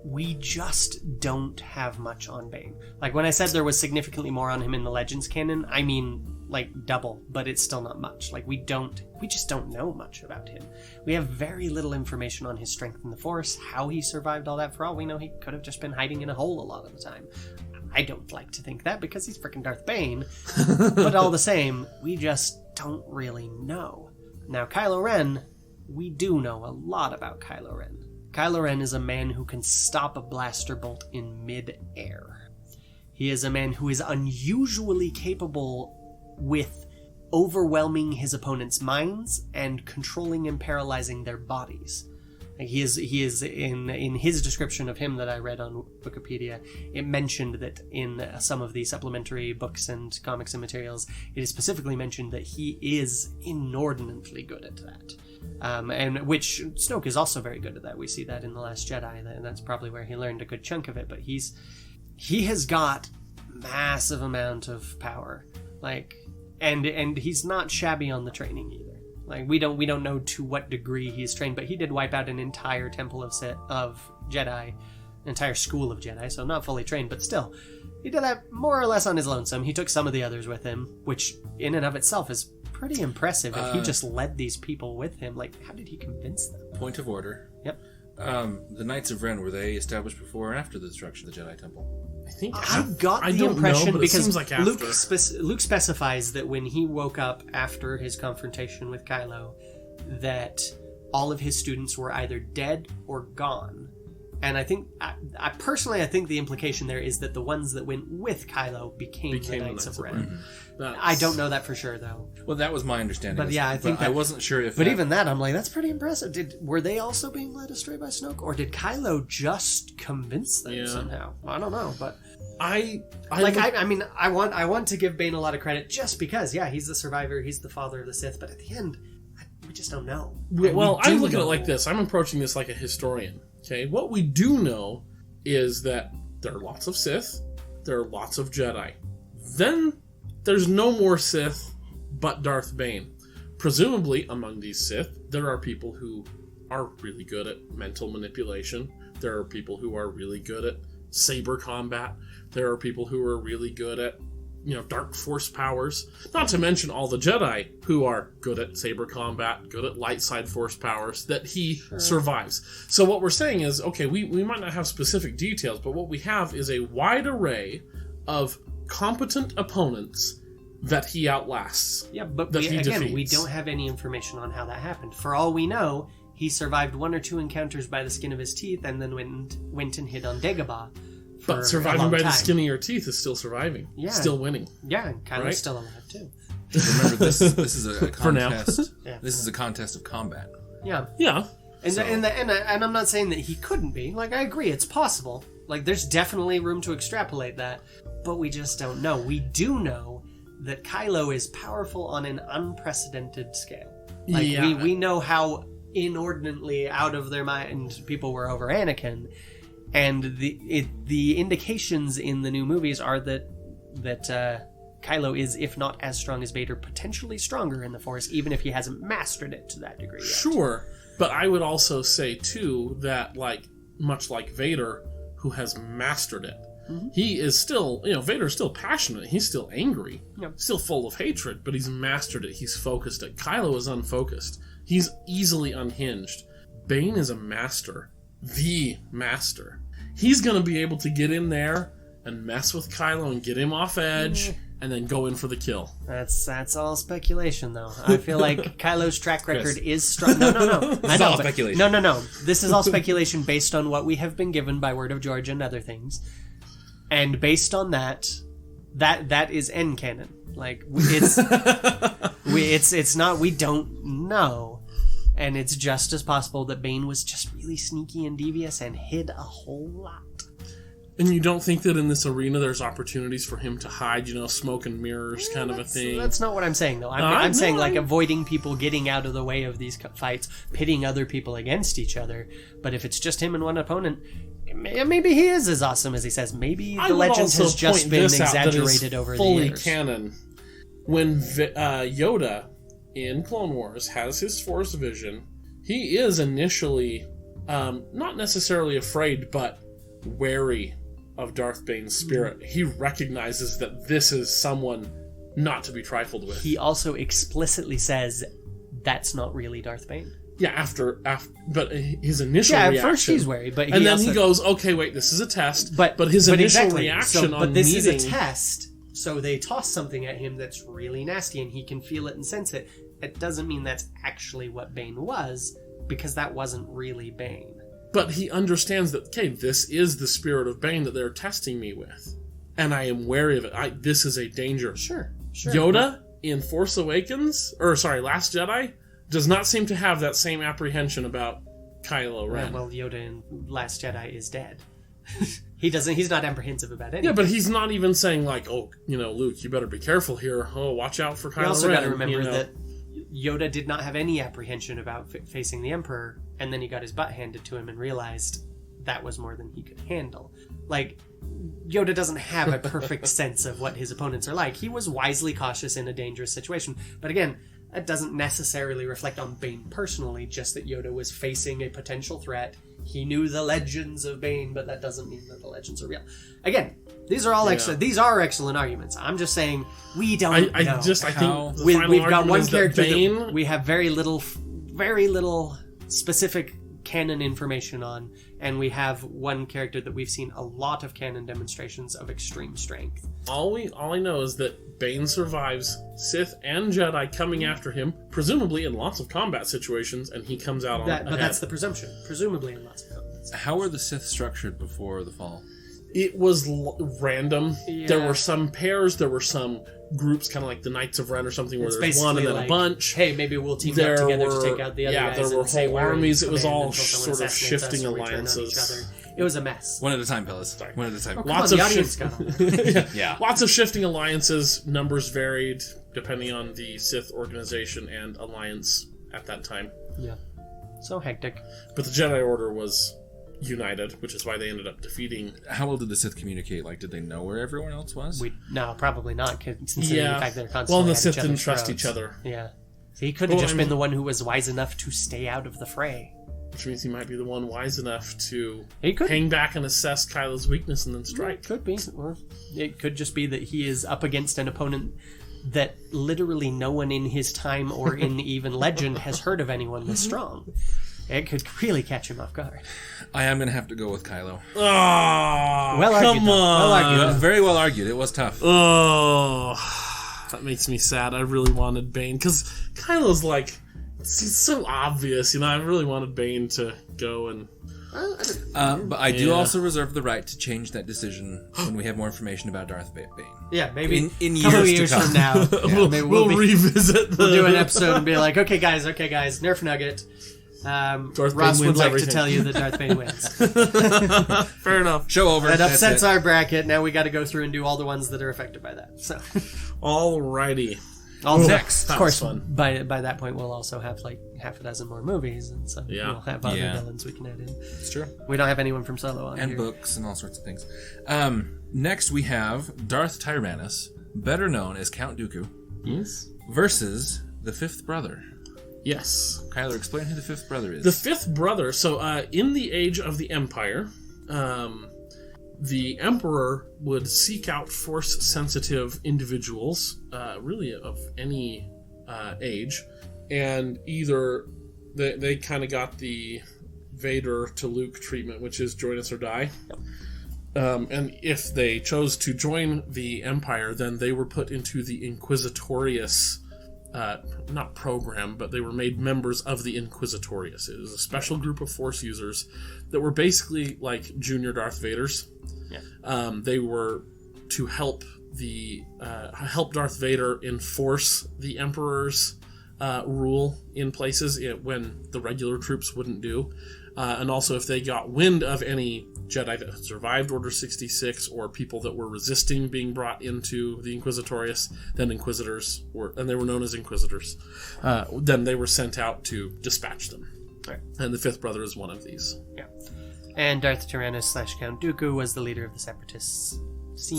We just don't have much on Bane. Like, when I said there was significantly more on him in the Legends canon, I mean, like, double, but it's still not much. Like, we just don't know much about him. We have very little information on his strength in the Force, how he survived all that. For all we know, he could have just been hiding in a hole a lot of the time. I don't like to think that, because he's freaking Darth Bane. But all the same, we just don't really know. Now, Kylo Ren, we do know a lot about Kylo Ren. Kylo Ren is a man who can stop a blaster bolt in mid-air. He is a man who is unusually capable with overwhelming his opponent's minds and controlling and paralyzing their bodies. He is in his description of him that I read on Wikipedia, it mentioned that in some of the supplementary books and comics and materials, it is specifically mentioned that he is inordinately good at that. And which Snoke is also very good at that. We see that in The Last Jedi. That's probably where he learned a good chunk of it. But he has got massive amount of power, and he's not shabby on the training either. Like, we don't know to what degree he's trained, but he did wipe out an entire temple of Jedi entire school of Jedi, so not fully trained, but still. He did that more or less on his lonesome. He took some of the others with him, which in and of itself is pretty impressive. If he just led these people with him, like, how did he convince them? Point of order. Yep. The Knights of Ren, were they established before or after the destruction of the Jedi Temple? I think I got the don't impression know, but it because seems like after. Luke specifies that when he woke up after his confrontation with Kylo, that all of his students were either dead or gone. And I think, I personally think the implication there is that the ones that went with Kylo became the Knights of Ren. I don't know that for sure, though. Well, that was my understanding. But yeah, I think I wasn't sure if. But even that, I'm like, that's pretty impressive. Were they also being led astray by Snoke, or did Kylo just convince them somehow? I don't know, but I want to give Bane a lot of credit just because, he's the survivor, he's the father of the Sith, but at the end, we just don't know. Well, I look at it like this. I'm approaching this like a historian. Okay, what we do know is that there are lots of Sith, there are lots of Jedi. Then there's no more Sith but Darth Bane. Presumably, among these Sith, there are people who are really good at mental manipulation. There are people who are really good at saber combat. There are people who are really good at, dark force powers. Not to mention all the Jedi who are good at saber combat, good at light side force powers, that he survives. So what we're saying is, okay, we might not have specific details, but what we have is a wide array of competent opponents that he outlasts. Yeah, but we don't have any information on how that happened. For all we know, he survived 1 or 2 encounters by the skin of his teeth and then went and hid on Dagobah. But surviving by the skin of your teeth is still surviving. Yeah. Still winning. Yeah, and Kylo's still alive too. Remember, this is a contest. For now. This is a contest of combat. Yeah. Yeah. And I'm not saying that he couldn't be. Like, I agree, it's possible. Like, there's definitely room to extrapolate that. But we just don't know. We do know that Kylo is powerful on an unprecedented scale. Like, we know how inordinately out of their mind people were over Anakin. And the indications in the new movies are that Kylo is, if not as strong as Vader, potentially stronger in the Force, even if he hasn't mastered it to that degree yet. Sure, but I would also say, too, that, much like Vader, who has mastered it, he is still, Vader's still passionate, he's still angry, still full of hatred, but he's mastered it, he's focused it. Kylo is unfocused. He's easily unhinged. Bane is a master. The master. He's going to be able to get in there and mess with Kylo and get him off edge and then go in for the kill. That's all speculation, though. I feel like Kylo's track record is strong. No. It's all speculation. No. This is all speculation based on what we have been given by Word of George and other things. And based on that is end canon. Like, it's not, we don't know. And it's just as possible that Bane was just really sneaky and devious and hid a whole lot. And you don't think that in this arena there's opportunities for him to hide, smoke and mirrors kind of a thing? That's not what I'm saying, though. I'm saying, avoiding people getting out of the way of these fights, pitting other people against each other. But if it's just him and one opponent, maybe he is as awesome as he says. Maybe the legend has just been exaggerated over the years. Fully canon. When Yoda in Clone Wars has his Force vision, he is initially not necessarily afraid, but wary of Darth Bane's spirit. He recognizes that this is someone not to be trifled with. He also explicitly says that's not really Darth Bane. Yeah, after but his initial reaction. At first he's wary, but then he goes, "Okay, wait, this is a test." But his initial reaction on this is a test. So they toss something at him that's really nasty, and he can feel it and sense it. It doesn't mean that's actually what Bane was, because that wasn't really Bane. But he understands that, okay, this is the spirit of Bane that they're testing me with. And I am wary of it. This is a danger. Sure. Yoda in Last Jedi, does not seem to have that same apprehension about Kylo Ren. Well, Yoda in Last Jedi is dead. He's not apprehensive about anything. Yeah, but he's not even saying, Luke, you better be careful here. Oh, watch out for Kylo Ren. You also got to remember that Yoda did not have any apprehension about facing the Emperor, and then he got his butt handed to him and realized that was more than he could handle. Like, Yoda doesn't have a perfect sense of what his opponents are like. He was wisely cautious in a dangerous situation. But again, that doesn't necessarily reflect on Bane personally, just that Yoda was facing a potential threat. he knew the legends of Bane, but that doesn't mean that the legends are real. Again, these are all excellent. These are excellent arguments. I'm just saying we don't know. I think the final We've got argument one is that character Bane. that we have very little specific canon information on, and we have one character that we've seen a lot of canon demonstrations of extreme strength. All I know is that Bane survives Sith and Jedi coming after him, presumably in lots of combat situations, and he comes out on But ahead. that's the presumption, presumably in lots of combat. How were the Sith structured before the fall? It was random. Yeah. There were some pairs, there were some groups, kind of like the Knights of Ren or something, where It's there's one and basically then like, a bunch. Hey, maybe we'll team up together to take out the other guys. there were and say whole we're in armies. It was command all until someone sort of assassinates us shifting or we turn on alliances. each other. It was a mess. One at a time, fellas. One at a time. Oh, come Lots on, of the audience got all that. Yeah. Lots of shifting alliances. Numbers varied depending on the Sith organization and alliance at that time. Yeah. So hectic. But the Jedi Order was united, which is why they ended up defeating. How well did the Sith communicate? Like, did they know where everyone else was? No, probably not, considering the fact they're constantly Well, and the at Sith each didn't other's trust throats. each other, Yeah. So he could have just been the one who was wise enough to stay out of the fray. which means he might be the one wise enough to He could. hang back and assess Kylo's weakness and then strike. Could be. Or it could just be that he is up against an opponent that literally no one in his time or in even legend has heard of anyone this strong. It could really catch him off guard. I am going to have to go with Kylo. Oh, Well argued, come though. on. Well argued. Very well argued. It was tough. Oh, that makes me sad. I really wanted Bane, because Kylo's like, it's so obvious, I really wanted Bane to go and... But I do Yeah. also reserve the right to change that decision when we have more information about Darth Bane. Yeah, maybe In a couple of years years to come. from now. We'll, maybe we'll revisit the... we'll do an episode and be like, okay guys, Nerf Nugget. Darth Ross Bane would wins like everything. to tell you that Darth Bane wins. Fair enough. Show over. That That's upsets it. our bracket. Now we got to go through and do all the ones that are affected by that. So, Alrighty. all next, that of course. was fun. By that point, we'll also have like half a dozen more movies, and so Yeah. we'll have other Yeah. villains we can add in. It's true. We don't have anyone from Solo on And here. books and all sorts of things. Next, we have Darth Tyrannus, better known as Count Dooku, Yes. versus the fifth brother. Yes. Kyler, explain who the fifth brother is. The fifth brother, so in the age of the Empire, the Emperor would seek out Force-sensitive individuals, really of any age, and either they kind of got the Vader to Luke treatment, which is join us or die. And if they chose to join the Empire, then they were put into the Inquisitorius, not program, but they were made members of the Inquisitorius. It was a special group of Force users that were basically like junior Darth Vaders. Yeah. They were to help help Darth Vader enforce the Emperor's rule in places when the regular troops wouldn't do. And also if they got wind of any Jedi that had survived Order 66 or people that were resisting being brought into the Inquisitorius, then Inquisitors and they were known as Inquisitors, then they were sent out to dispatch them. Right. And the fifth brother is one of these. Yeah. And Darth Tyrannus / Count Dooku was the leader of the Separatists.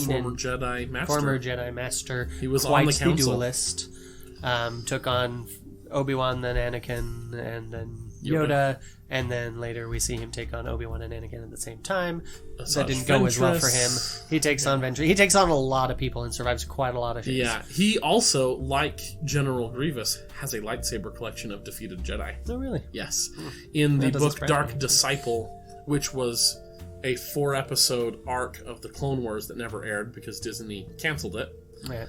Former Jedi Master. Former Jedi Master. He was quite on the council. duelist. Took on Obi-Wan, then Anakin, and then Yoda. And then later we see him take on Obi-Wan and Anakin at the same time. Asajj That didn't go as well for him. Ventress. He takes on Ventress. He takes on a lot of people and survives quite a lot of ships. Yeah, he also, like General Grievous, has a lightsaber collection of defeated Jedi. Oh, really? Yes. In the That doesn't book surprise Dark me. Disciple, which was a 4-episode arc of the Clone Wars that never aired because Disney canceled it. Right.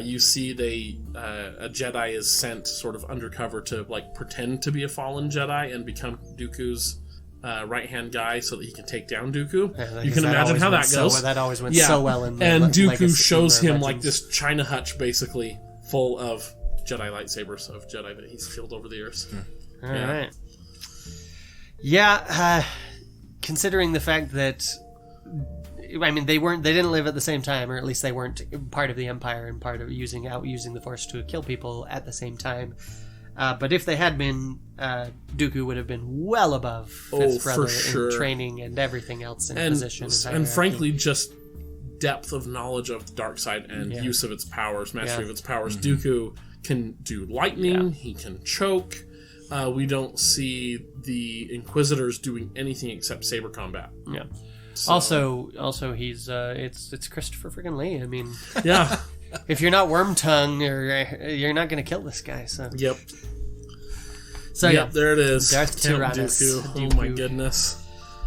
You see a Jedi is sent sort of undercover to like pretend to be a fallen Jedi and become Dooku's right-hand guy so that he can take down Dooku. Yeah, You can imagine how that goes. That always went so well in the And Dooku legacy- shows in the him like Legends. this China hutch basically full of Jedi lightsabers of Jedi that he's killed over the years. All right. Yeah, considering the fact that they didn't live at the same time, or at least they weren't part of the Empire and part of using the Force to kill people at the same time. But if they had been, Dooku would have been well above Fifth Brother for sure. in training and everything else in position. And hierarchy. frankly, just depth of knowledge of the dark side and use of its powers, mastery of its powers. Dooku can do lightning, he can choke, we don't see the Inquisitors doing anything except saber combat. Yeah. So, Also, he's it's Christopher friggin' Lee. I mean, yeah. if you're not Wormtongue, you're not gonna kill this guy. So Yep. So Yep, there it is. Darth Count Tyrannus. Dooku. Oh my goodness.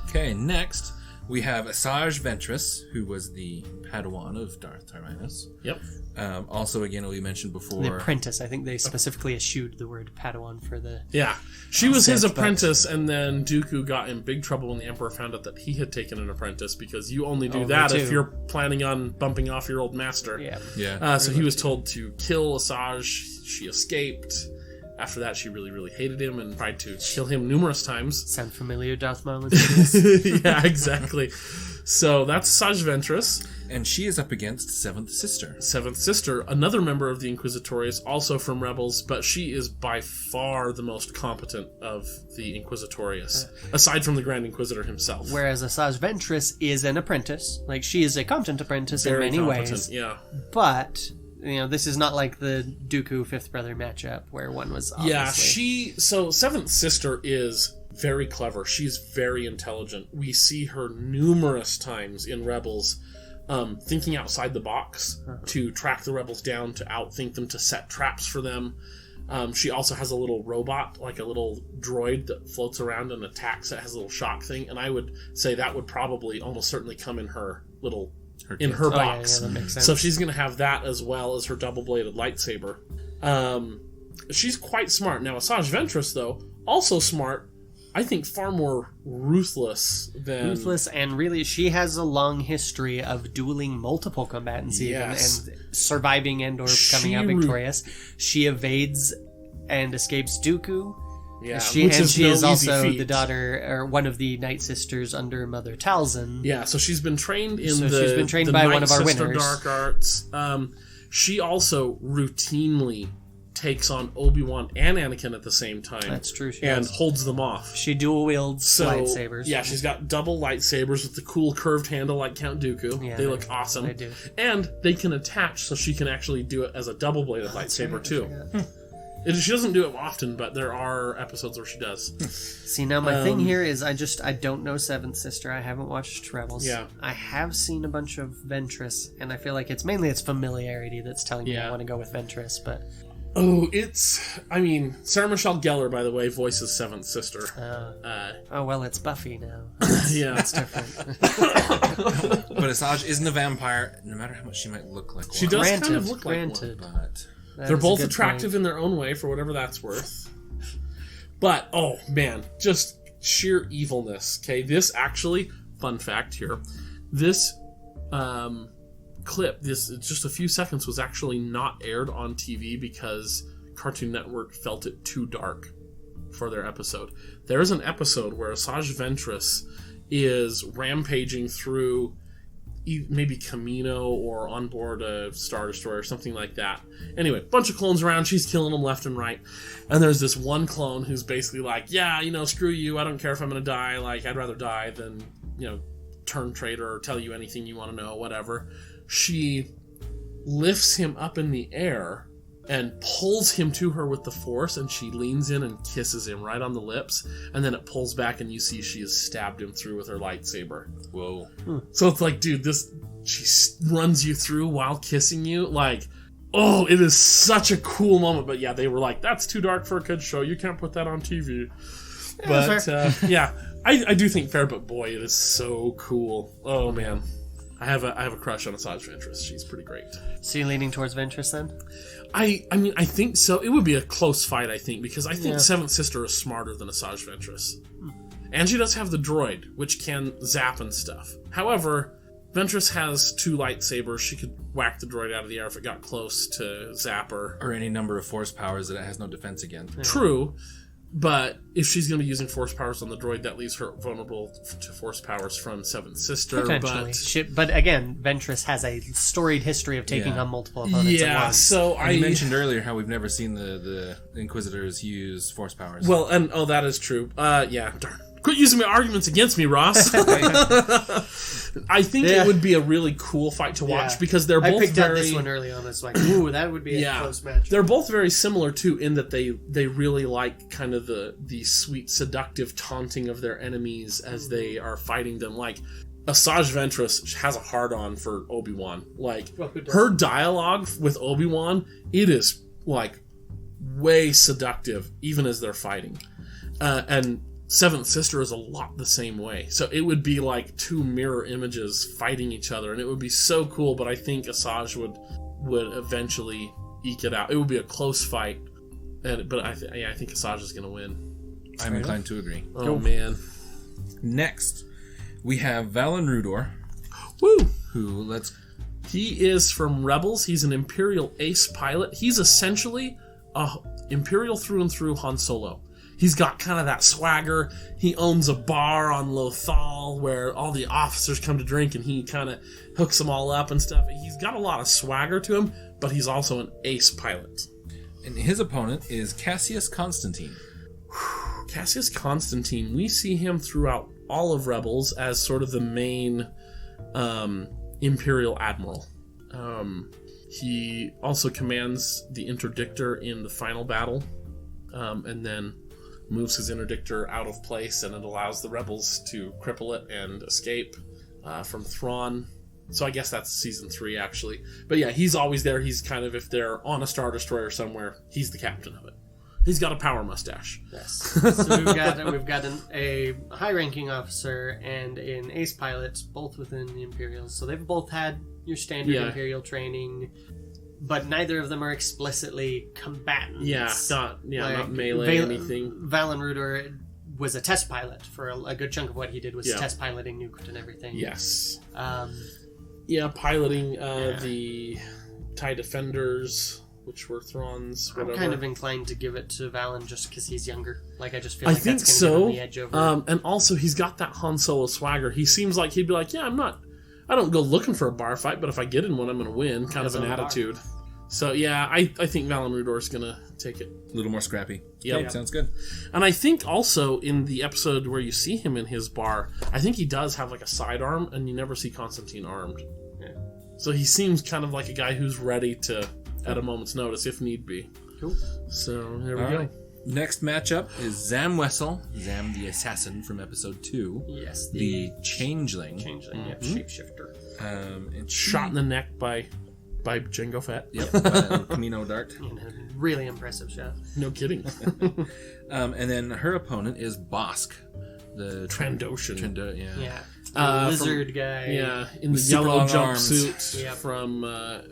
Okay, next we have Asajj Ventress, who was the Padawan of Darth Tyrannus. Yep. Also, again, we mentioned before. the apprentice. I think they specifically eschewed the word Padawan for the. Yeah. She was his Sith, apprentice, and then Dooku got in big trouble when the Emperor found out that he had taken an apprentice, because you only do Oh, that me if too. you're planning on bumping off your old master. Yeah. Yeah. So he was told to kill Asajj. She escaped. After that, she really, really hated him and tried to kill him numerous times. Sound familiar, Darth Maul? Insidious? Yeah, exactly. So that's Asajj Ventress, And she is up against Seventh Sister. Seventh Sister, another member of the Inquisitorius, also from Rebels, but she is by far the most competent of the Inquisitorius, aside from the Grand Inquisitor himself. Whereas Asajj Ventress is an apprentice. Like, she is a competent apprentice Very in many competent, ways. yeah. But, this is not like the Dooku Fifth Brother matchup where one was obviously... So Seventh Sister is very clever. She's very intelligent. We see her numerous times in Rebels thinking outside the box to track the rebels down, to outthink them, to set traps for them. She also has a little robot, like a little droid that floats around and attacks. It has a little shock thing, and I would say that would probably almost certainly come in her little... in her box. Yeah, that makes sense. So she's going to have that as well as her double-bladed lightsaber. She's quite smart. Now, Asajj Ventress, though, also smart. I think far more ruthless than... Ruthless, and really, she has a long history of dueling multiple combatants Yes. and surviving and or coming out victorious. She evades and escapes Dooku. Yeah, She which is no is easy also feat. the daughter, or one of the Night Sisters under Mother Talzin. Yeah, so she's been trained in So the she's been trained the by Night one of our Sister winners. Dark Arts. She also routinely takes on Obi-Wan and Anakin at the same time. That's true, she and does. holds them off. She dual wields So, lightsabers. Yeah, she's got double lightsabers with the cool curved handle like Count Dooku. Yeah, they look awesome. they do. And they can attach, so she can actually do it as a double-bladed lightsaber, too. She doesn't do it often, but there are episodes where she does. See, now my thing here is I don't know Seventh Sister. I haven't watched Rebels. Yeah. I have seen a bunch of Ventress, and I feel like it's mainly its familiarity that's telling me I want to go with Ventress, but... Oh, Sarah Michelle Gellar, by the way, voices Seventh Sister. well, it's Buffy now. Yeah. It's different. But Asajj isn't a vampire, no matter how much she might look like one. She does kind of look like Granted. one. But That They're is a both good attractive point. in their own way, for whatever that's worth. But, oh man, just sheer evilness. Okay, this actually, fun fact here, this clip, this just a few seconds, was actually not aired on TV because Cartoon Network felt it too dark for their episode. There is an episode where Asajj Ventress is rampaging through maybe Camino or on board a Star Destroyer or something like that. Anyway, bunch of clones around, she's killing them left and right. And there's this one clone who's basically like, yeah, screw you, I don't care if I'm gonna die, like, I'd rather die than, turn traitor or tell you anything you want to know, whatever. She lifts him up in the air and pulls him to her with the Force, and she leans in and kisses him right on the lips, and then it pulls back and you see she has stabbed him through with her lightsaber. whoa. So it's like, dude, she runs you through while kissing you. Like, oh, it is such a cool moment. But yeah, they were like, that's too dark for a kid's show. You can't put that on TV. But yeah, I do think fair, but boy, it is so cool. Oh man. I have a crush on Asajj Ventress. She's pretty great. So you're leaning towards Ventress then? I think so. It would be a close fight, I think, because I think Yeah. Seventh Sister is smarter than Asajj Ventress. And she does have the droid, which can zap and stuff. However, Ventress has 2 lightsabers. She could whack the droid out of the air if it got close to zap her. Or any number of force powers that it has no defense against. True, but if she's going to be using force powers on the droid, that leaves her vulnerable to force powers from Seventh Sister. Potentially. But again, Ventress has a storied history of taking Yeah. on multiple opponents at Yeah, once. so You mentioned earlier how we've never seen the Inquisitors use force powers. Well, and that is true. Yeah, darn. Quit using my arguments against me, Ross. I think it would be a really cool fight to watch because they're both I picked up this one early on. It's like, ooh, that would be a close match. They're both very similar too, in that they really like kind of the sweet, seductive taunting of their enemies as they are fighting them. Like Asajj Ventress has a hard-on for Obi-Wan. Like her dialogue with Obi-Wan, it is like way seductive, even as they're fighting. And Seventh Sister is a lot the same way. So it would be like two mirror images fighting each other, and it would be so cool, but I think Asajj would eventually eke it out. It would be a close fight, but I think Asajj is going to win. I'm inclined to agree. Oh, man. Next, we have Valen Rudor. Woo! He is from Rebels. He's an Imperial ace pilot. He's essentially a Imperial through and through Han Solo. He's got kind of that swagger. He owns a bar on Lothal where all the officers come to drink, and he kind of hooks them all up and stuff. He's got a lot of swagger to him, but he's also an ace pilot. And his opponent is Cassius Constantine. Cassius Constantine, we see him throughout all of Rebels as sort of the main Imperial Admiral. He also commands the Interdictor in the final battle, and then moves his interdictor out of place, and it allows the rebels to cripple it and escape from Thrawn. So I guess that's season 3, actually. But yeah, he's always there. He's kind of, if they're on a Star Destroyer somewhere, he's the captain of it. He's got a power mustache. Yes. So we've got a high-ranking officer and an ace pilot, both within the Imperials. So they've both had your standard Imperial training, but neither of them are explicitly combatants. Not melee anything. Valen Rudor was a test pilot for a good chunk of what he did was test piloting Nuked and everything. Yes. Piloting the TIE Defenders, which were Thrawn's. I'm kind of inclined to give it to Valen just because he's younger. Like, I just feel like that's going to give him the edge over. And also, he's got that Han Solo swagger. He seems like he'd be like, I don't go looking for a bar fight, but if I get in one, I'm going to win. Kind of an attitude. So, I think Valen Rudor's going to take it. A little more scrappy. Yep. Sounds good. And I think also in the episode where you see him in his bar, I think he does have like a sidearm, and you never see Constantine armed. Yeah. So he seems kind of like a guy who's ready to, at a moment's notice, if need be. Cool. So, there we go. Right. Next matchup is Zam Wesell, Zam the Assassin from episode 2. Yes. The Changeling. Shapeshifter. It's shot in the neck by Jango Fett. Yep, Camino Dart. Really impressive shot. No kidding. And then her opponent is Bosk, the Trandoshan. Lizard guy. Yeah, in the super yellow long jumpsuit from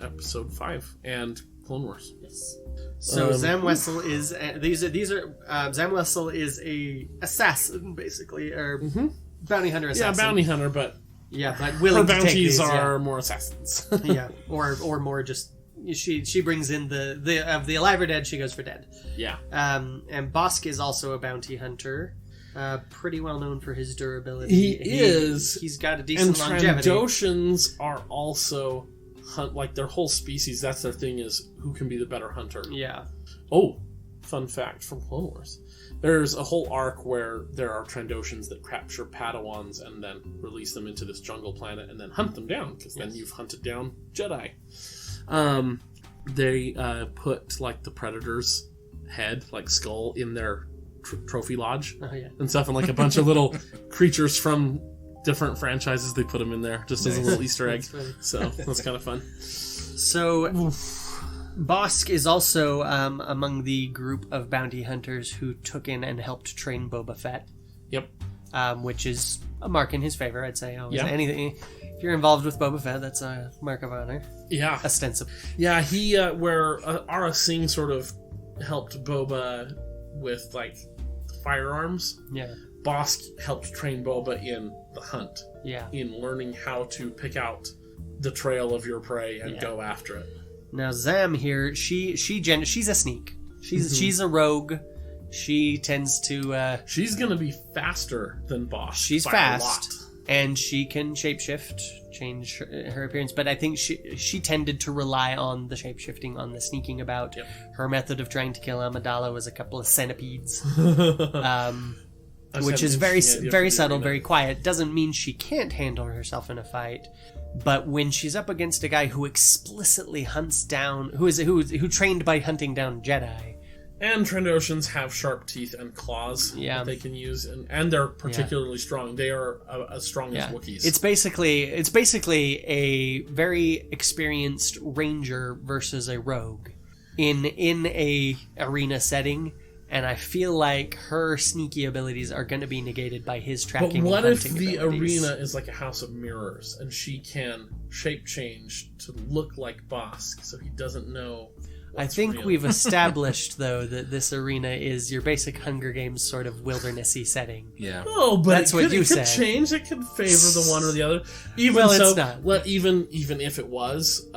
episode 5 and Clone Wars. Yes. So Zam Wesell is Zam Wesell is a assassin basically, or bounty hunter assassin. Yeah, bounty hunter, but willing her to take bounties these, are more assassins. or more just she brings in the alive or dead. She goes for dead. Yeah. And Bosk is also a bounty hunter. Pretty well known for his durability. He is. He's got a decent longevity. And Trandoshans are also like their whole species. That's their thing, is who can be the better hunter. Yeah. Oh, fun fact from Clone Wars. There's a whole arc where there are Trandoshans that capture Padawans and then release them into this jungle planet and then hunt them down, because then you've hunted down Jedi. They put like the Predator's head, like skull, in their trophy lodge and stuff, and like a bunch of little creatures from different franchises. They put them in there just as a little Easter egg. So that's kind of fun. So Bosk is also among the group of bounty hunters who took in and helped train Boba Fett. Yep. Which is a mark in his favor, I'd say. Anything, if you're involved with Boba Fett, that's a mark of honor. Yeah. Ostensibly. Yeah, he where Aurra Singh sort of helped Boba with like firearms. Yeah. Bosk helped train Boba in the hunt. Yeah. In learning how to pick out the trail of your prey and go after it. Now Zam here, she's a sneak. She's a rogue. She tends to. She's gonna be faster than Bosk. She's fast, and she can shapeshift, change her appearance. But I think she tended to rely on the shapeshifting, on the sneaking about. Yep. Her method of trying to kill Amidala was a couple of centipedes. which is very interesting idea very for the subtle, arena. very quiet. Doesn't mean she can't handle herself in a fight, but when she's up against a guy who explicitly hunts down, who trained by hunting down Jedi, And Trandoshans have sharp teeth and claws that they can use, and they're particularly strong. They are as strong as Wookiees. It's basically a very experienced ranger versus a rogue in a arena setting. And I feel like her sneaky abilities are going to be negated by his tracking. But what and if hunting the abilities. arena is like a house of mirrors, and she can shape change to look like Bosk, so he doesn't know? I think real. we've established, though, that this arena is your basic Hunger Games sort of wildernessy setting. Yeah. Oh, but That's what you it could said. change. It could favor the one or the other. Even Well, so, it's not. even if it was,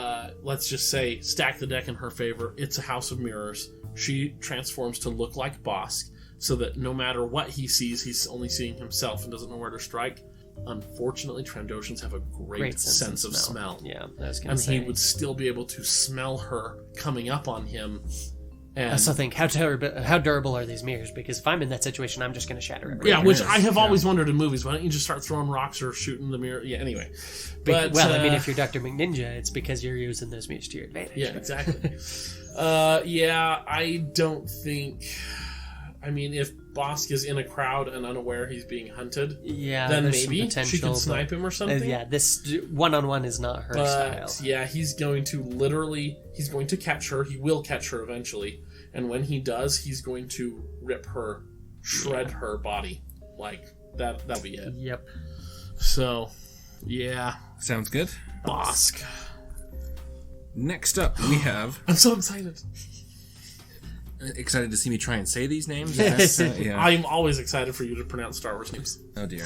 let's just say, stack the deck in her favor. It's a house of mirrors. She transforms to look like Bosk, so that no matter what he sees, he's only seeing himself and doesn't know where to strike. Unfortunately, Trandoshans have a great sense of smell. Yeah, I was going And to say. he would still be able to smell her coming up on him. I And also think, how durable are these mirrors? Because if I'm in that situation, I'm just going to shatter everything. yeah, which I have always wondered in movies. Why don't you just start throwing rocks or shooting the mirror? Yeah, anyway. But, I mean, if you're Dr. McNinja, it's because you're using those mirrors to your advantage. yeah, exactly. Yeah, I don't think... I mean, if Bosk is in a crowd and unaware he's being hunted, Yeah, then there's some maybe she potential, can snipe him or something. yeah, this one-on-one is not her But style. yeah, he's going to catch her. He will catch her eventually. And when he does, he's going to shred her body. Like, that'll be it. Yep. So, yeah. Sounds good. Bosk. Next up, we have... I'm so excited. Excited to see me try and say these names? Yes. Yeah. I'm always excited for you to pronounce Star Wars names. Oh, dear.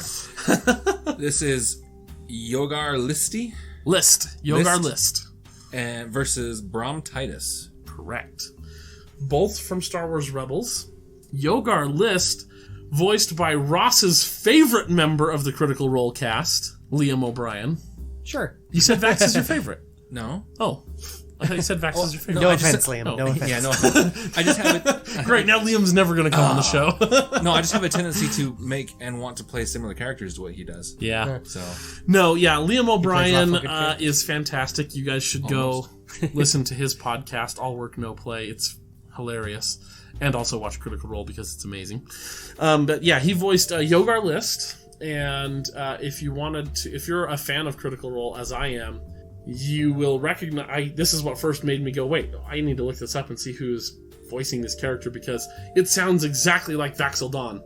This is Yogar Listy Yogar List. and versus Brom Titus. Correct. Both from Star Wars Rebels. Yogar List, voiced by Ross's favorite member of the Critical Role cast, Liam O'Brien. Sure. You said Vax is your favorite. No? Oh. I thought you said Vax is your favorite. No I just offense, said- Liam. No offense. Yeah, no. I just have it. Great, now Liam's never going to come on the show. No, I just have a tendency to make and want to play similar characters to what he does. Yeah. So No, yeah, Liam O'Brien lawful good characters. is fantastic. You guys should go listen to his podcast, All Work, No Play. It's hilarious. And also watch Critical Role because it's amazing. But yeah, he voiced Yogar List. And if you're a fan of Critical Role, as I am, you will recognize... this is what first made me go, wait, I need to look this up and see who's voicing this character, because it sounds exactly like Vax'il Dawn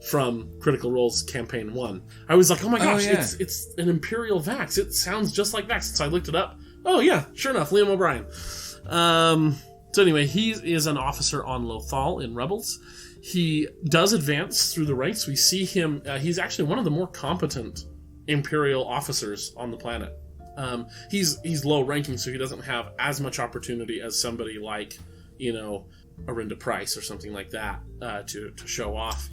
from Critical Role's Campaign 1. I was like, oh my gosh, yeah. it's an Imperial Vax. It sounds just like Vax. So I looked it up. Oh yeah, sure enough, Liam O'Brien. So anyway, he is an officer on Lothal in Rebels. He does advance through the ranks. We see him... he's actually one of the more competent Imperial officers on the planet. He's low ranking, so he doesn't have as much opportunity as somebody like, Arinda Price or something like that to show off.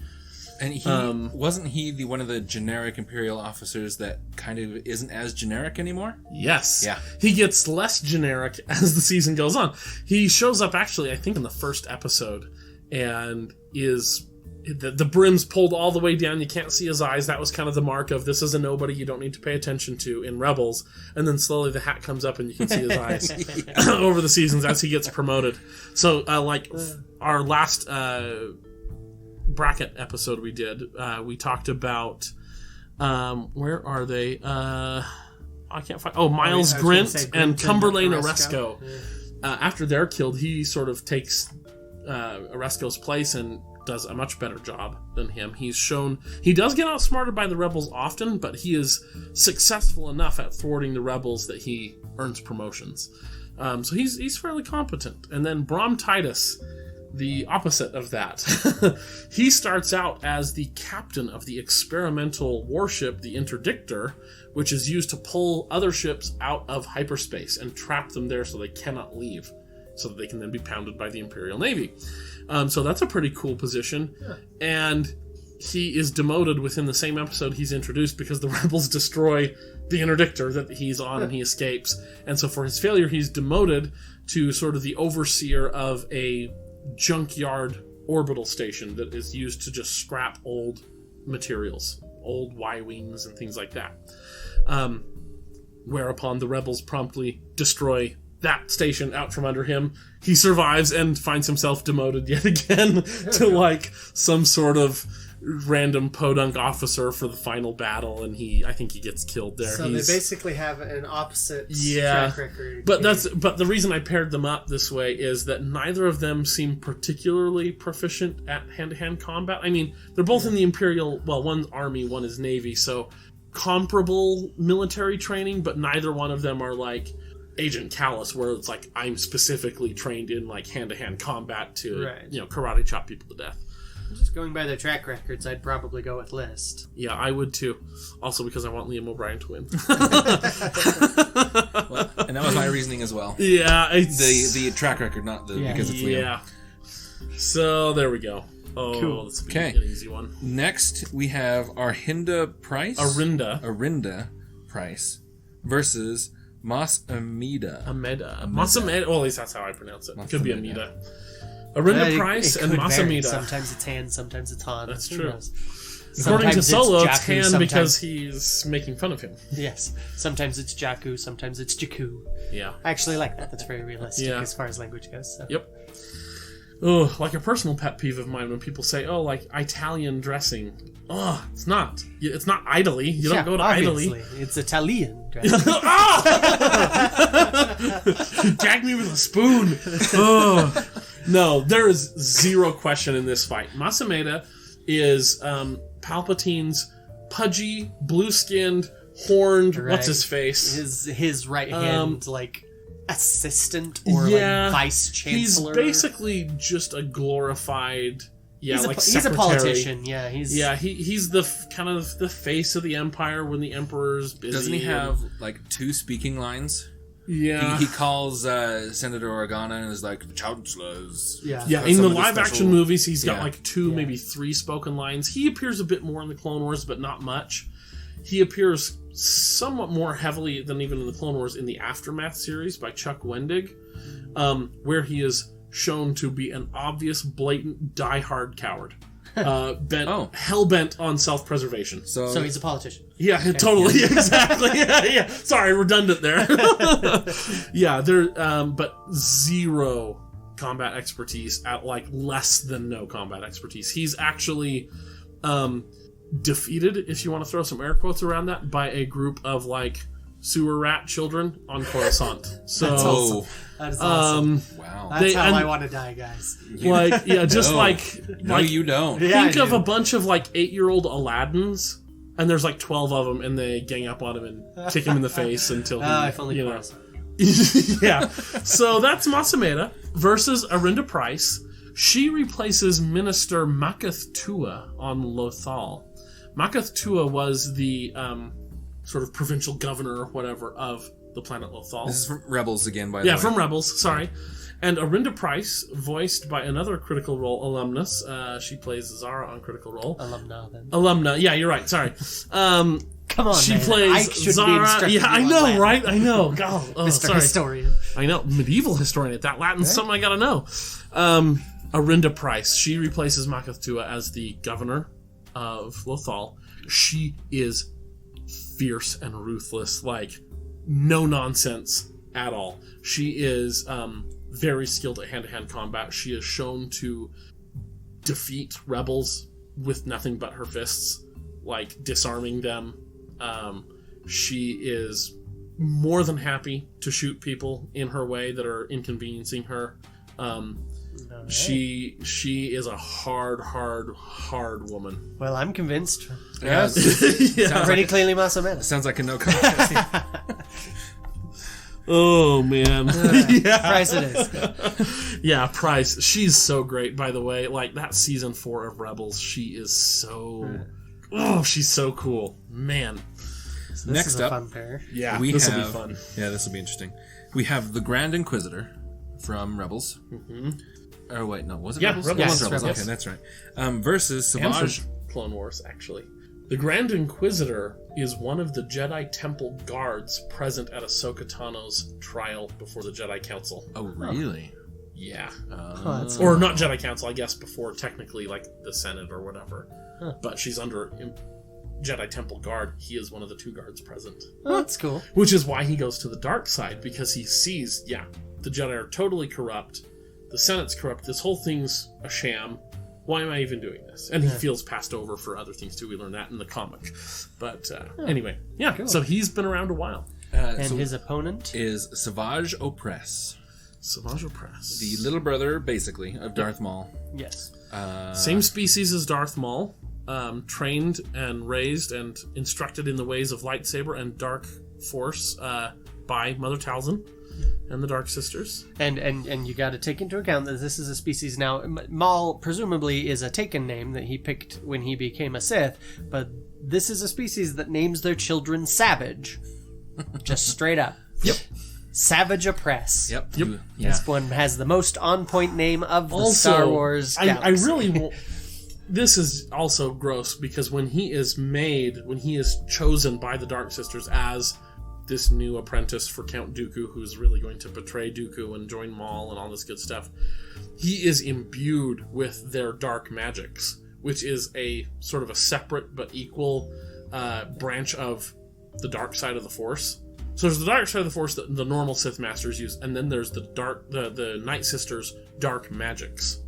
And he wasn't he one of the generic Imperial officers that kind of isn't as generic anymore? Yes. Yeah. He gets less generic as the season goes on. He shows up actually, I think, in the first episode, and is... the brim's pulled all the way down. You can't see his eyes. That was kind of the mark of this is a nobody you don't need to pay attention to in Rebels. And then slowly the hat comes up and you can see his eyes over the seasons as he gets promoted. So, like our last bracket episode we did, we talked about where are they? I can't find. Oh, Miles Grint and Cumberlane Oresco. After they're killed, he sort of takes Oresco's place and does a much better job than him. He does get outsmarted by the Rebels often, but he is successful enough at thwarting the Rebels that he earns promotions. So he's fairly competent. And then Brom Titus, the opposite of that. He starts out as the captain of the experimental warship, the Interdictor, which is used to pull other ships out of hyperspace and trap them there so they cannot leave, so that they can then be pounded by the Imperial Navy. So that's a pretty cool position. Yeah. And he is demoted within the same episode he's introduced because the Rebels destroy the Interdictor that he's on and he escapes. And so for his failure, he's demoted to sort of the overseer of a junkyard orbital station that is used to just scrap old materials, old Y-wings and things like that. Whereupon the rebels promptly destroy that station out from under him. He survives and finds himself demoted yet again to like some sort of random podunk officer for the final battle, and I think he gets killed there. So they basically have an opposite track record. But the reason I paired them up this way is that neither of them seem particularly proficient at hand-to-hand combat. I mean, they're both in the Imperial, well, one's Army, one is Navy, so comparable military training, but neither one of them are like Agent Callus, where it's like, I'm specifically trained in like hand-to-hand combat to, karate chop people to death. Just going by their track records, I'd probably go with List. Yeah, I would too. Also because I want Liam O'Brien to win. Well, and that was my reasoning as well. Yeah, it's... The track record, not because it's Liam. Yeah. So there we go. Oh, cool. This will be an easy one. Next, we have Arinda Price versus Mas Amida. Masameda. Well, at least that's how I pronounce it. It could be Amida. Arinda Price and Masameda. Sometimes it's Han, sometimes it's Han. That's true. According to Solo, it's Han because he's making fun of him. Yes. Sometimes it's Jakku, sometimes it's Jakku. Yeah. I actually like that. That's very realistic as far as language goes. So. Yep. Oh, like a personal pet peeve of mine when people say, "Oh, like Italian dressing." Oh, it's not. It's not Italy. You don't go to obviously. Italy. It's Italian dressing. Gag me with a spoon. Oh. No, there is zero question in this fight. Masameda is Palpatine's pudgy, blue-skinned, horned, what's his face? His right hand, assistant or vice chancellor. He's basically just a glorified, he's secretary. a politician. Yeah, he's the kind of the face of the Empire when the Emperor's busy. Doesn't he have two speaking lines? Yeah, he calls Senator Organa and is like, the chancellors. Yeah. In the live-action movies, he's got two, maybe three spoken lines. He appears a bit more in the Clone Wars, but not much. He appears somewhat more heavily than even in the Clone Wars in the Aftermath series by Chuck Wendig, where he is shown to be an obvious, blatant, die-hard coward. Hell-bent on self-preservation. So he's a politician. Yeah, totally. Yeah. Exactly. Yeah. Sorry, redundant there. But zero combat expertise at less than no combat expertise. He's actually defeated, if you want to throw some air quotes around that, by a group of sewer rat children on Coruscant. So that's awesome. That is awesome. Wow. That's how I want to die, guys. No, you don't. Think of a bunch of 8-year-old Aladdins, and there's 12 of them, and they gang up on him and kick him in the face until he, if only Yeah. So that's Masameda versus Arinda Price. She replaces Minister Makath Tua on Lothal. Makath Tua was the sort of provincial governor or whatever of the planet Lothal. This is from Rebels again, by the way. Yeah, from Rebels, sorry. And Arinda Price, voiced by another Critical Role alumnus. She plays Zara on Critical Role. Alumna, yeah, you're right, sorry. Come on, she man. plays Zara. Yeah, I know, right? I know. God, Mr. Historian. I know, medieval historian. That Latin's something I gotta know. Arinda Price. She replaces Makath Tua as the governor of Lothal. She is fierce and ruthless, no nonsense at all. She is very skilled at hand-to-hand combat. She is shown to defeat rebels with nothing but her fists, disarming them. She is more than happy to shoot people in her way that are inconveniencing her. She is a hard woman. Well, I'm convinced. Yeah. Sounds pretty clearly Masameda. Sounds like a no contest. Oh man. Price it is. Yeah, Price. She's so great, by the way. That season 4 of Rebels, she is so she's so cool. Man. So this is a fun pair. Yeah, this will be fun. Yeah, this will be interesting. We have the Grand Inquisitor from Rebels. Mm-hmm. Oh wait, no, was it Yeah, Rebels? Rebels. Rebels. Okay, that's right. Versus Savage Clone Wars, actually. The Grand Inquisitor is one of the Jedi Temple guards present at Ahsoka Tano's trial before the Jedi Council. Oh, really? Yeah. That's or not Jedi Council, I guess, before technically the Senate or whatever. but she's under Jedi Temple guard. He is one of the 2 guards present. Oh, that's cool. Which is why he goes to the dark side, because he sees, the Jedi are totally corrupt. The Senate's corrupt. This whole thing's a sham. Why am I even doing this? And he feels passed over for other things too. We learned that in the comic. But anyway, cool. So he's been around a while. And his opponent is Asajj Ventress. Asajj Ventress. The little brother, basically, of Darth Maul. Yes. Same species as Darth Maul. Trained and raised and instructed in the ways of lightsaber and dark force by Mother Talzin and the Dark Sisters. And you got to take into account that this is a species now. Maul presumably is a taken name that he picked when he became a Sith, but this is a species that names their children Savage, just straight up. Yep. Savage Oppress. Yep. This one has the most on-point name of the Also, Star Wars galaxy. I really won't. This is also gross because when he is chosen by the Dark Sisters as this new apprentice for Count Dooku, who's really going to betray Dooku and join Maul and all this good stuff, he is imbued with their dark magics, which is a sort of a separate but equal branch of the dark side of the Force. So there's the dark side of the Force that the normal Sith Masters use, and then there's the Night Sisters' dark magics.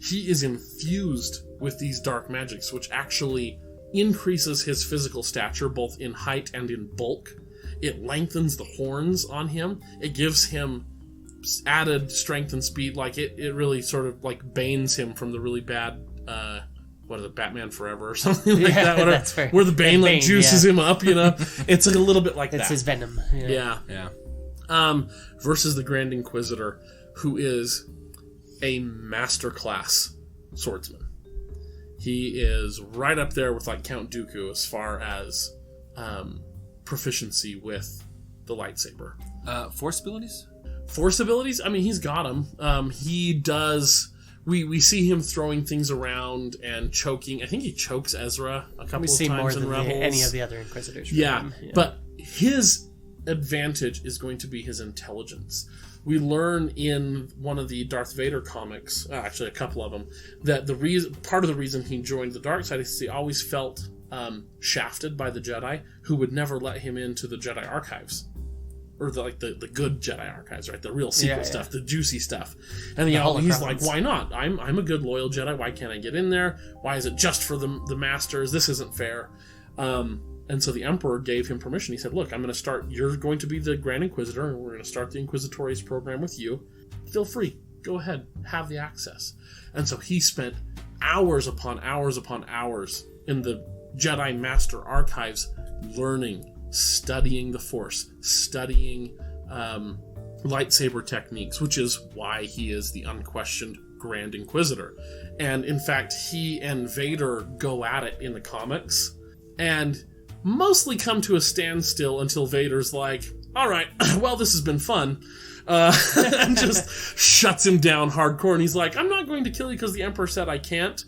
He is infused with these dark magics, which actually increases his physical stature, both in height and in bulk. It lengthens the horns on him. It gives him added strength and speed. Like it really sort of like banes him from the really bad, what is it, Batman Forever or something like that. That's fair. Where the Bane like juices him up, It's like a little bit like that. It's his venom. Yeah. Versus the Grand Inquisitor, who is a masterclass swordsman. He is right up there with like Count Dooku as far as proficiency with the lightsaber. Force abilities? Force abilities? I mean, he's got them. He does. We see him throwing things around and choking. I think he chokes Ezra a couple of times more in than Rebels. any of the other Inquisitors. Yeah, but his advantage is going to be his intelligence. We learn in one of the Darth Vader comics, actually a couple of them, that part of the reason he joined the dark side is he always felt shafted by the Jedi, who would never let him into the Jedi archives, or the good Jedi archives, right? The real secret stuff, the juicy stuff. And he's like, why not? I'm a good loyal Jedi. Why can't I get in there? Why is it just for the masters? This isn't fair. And so the Emperor gave him permission. He said, look, you're going to be the Grand Inquisitor, and we're going to start the Inquisitorius program with you. Feel free. Go ahead. Have the access. And so he spent hours upon hours upon hours in the Jedi Master Archives learning, studying the Force, studying lightsaber techniques, which is why he is the unquestioned Grand Inquisitor. And in fact, he and Vader go at it in the comics, and mostly come to a standstill until Vader's like, all right, well, this has been fun, and just shuts him down hardcore. And he's like, I'm not going to kill you because the Emperor said I can't.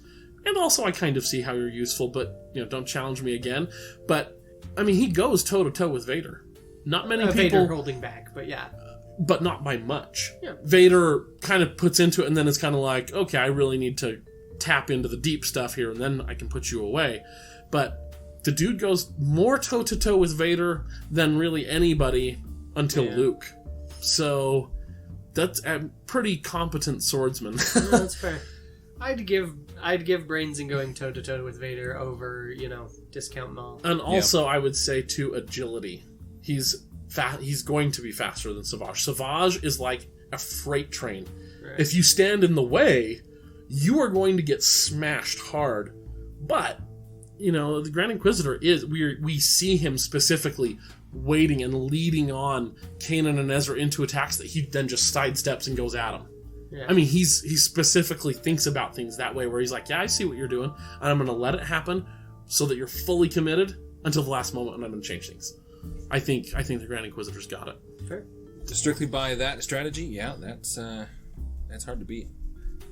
And also, I kind of see how you're useful, but, don't challenge me again. But, I mean, he goes toe-to-toe with Vader. Not many people... Vader holding back, but yeah. But not by much. Yeah. Vader kind of puts into it, and then it's kind of like, okay, I really need to tap into the deep stuff here, and then I can put you away. But the dude goes more toe-to-toe with Vader than really anybody until Luke. So, that's a pretty competent swordsman. That's fair. I'd give brains in going toe-to-toe with Vader over, discount Maul. And also, I would say, too, agility. He's going to be faster than Savage. Savage is like a freight train. Right. If you stand in the way, you are going to get smashed hard. But, the Grand Inquisitor we see him specifically waiting and leading on Kanan and Ezra into attacks that he then just sidesteps and goes at them. Yeah. I mean, he specifically thinks about things that way, where he's like, yeah, I see what you're doing, and I'm going to let it happen so that you're fully committed until the last moment, and I'm going to change things. I think the Grand Inquisitor's got it. Fair. Strictly by that strategy, that's hard to beat.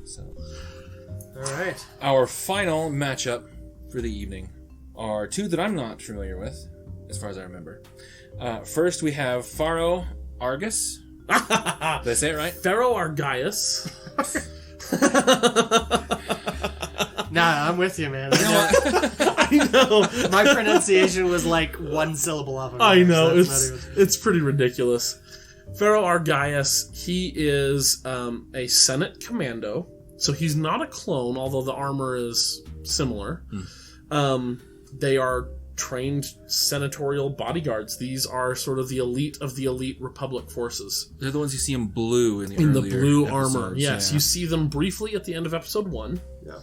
So, all right. Our final matchup for the evening are two that I'm not familiar with, as far as I remember. First, we have Pharaoh Argus. Did I say it right? Pharaoh Argius. Nah, I'm with you, man. I know. My pronunciation was like one syllable off of it. I know. So It's pretty ridiculous. Pharaoh Argaius, he is a Senate commando. So he's not a clone, although the armor is similar. They are trained senatorial bodyguards. These are sort of the elite of the elite Republic forces. They're the ones you see in blue in the earlier blue episodes, armor. Yes, yeah. you see them briefly at the end of episode 1. Yeah.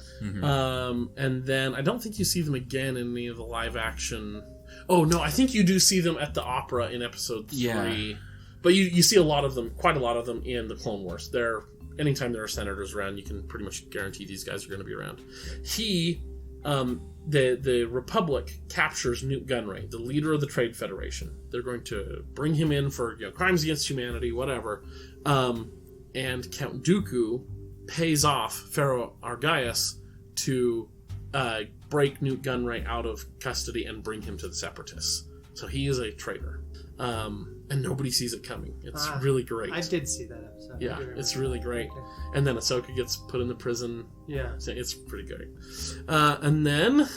And then I don't think you see them again in any of the live action. Oh no, I think you do see them at the opera in episode 3. Yeah. But you see a lot of them, quite a lot of them in the Clone Wars. Anytime there are senators around, you can pretty much guarantee these guys are going to be around. The Republic captures Nute Gunray, the leader of the Trade Federation. They're going to bring him in for crimes against humanity, whatever. And Count Dooku pays off Pharaoh Argaius to break Nute Gunray out of custody and bring him to the Separatists. So he is a traitor. And nobody sees it coming. It's really great. I did see that episode. Yeah, it's really great. Okay. And then Ahsoka gets put in the prison. Yeah. So it's pretty great. And then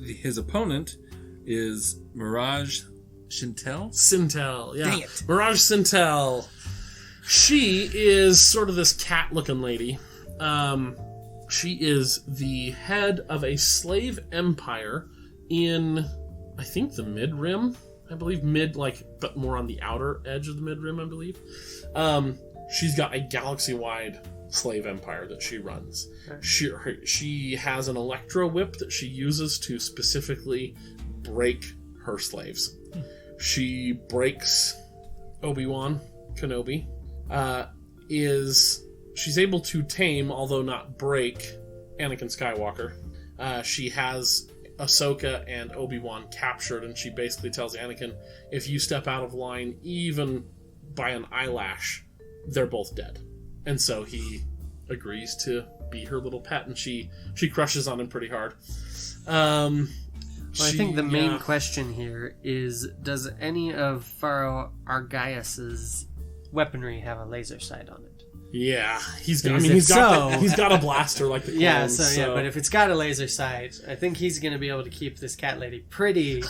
his opponent is Mirage Sintel. Sintel, yeah. Dang it. Mirage Sintel. She is sort of this cat-looking lady. She is the head of a slave empire in, I think, the Mid-Rim. I believe but more on the outer edge of the Mid-Rim, I believe. She's got a galaxy-wide slave empire that she runs. Okay. She has an electro whip that she uses to specifically break her slaves. She breaks Obi-Wan Kenobi. She's able to tame, although not break, Anakin Skywalker. She has Ahsoka and Obi-Wan captured, and she basically tells Anakin, if you step out of line even by an eyelash, they're both dead. And so he agrees to be her little pet, and she crushes on him pretty hard. I think the main question here is, does any of Pharaoh Argaius's weaponry have a laser sight on it? Yeah, he's got a blaster like the clones. Yeah, yeah, but if it's got a laser sight, I think he's going to be able to keep this cat lady pretty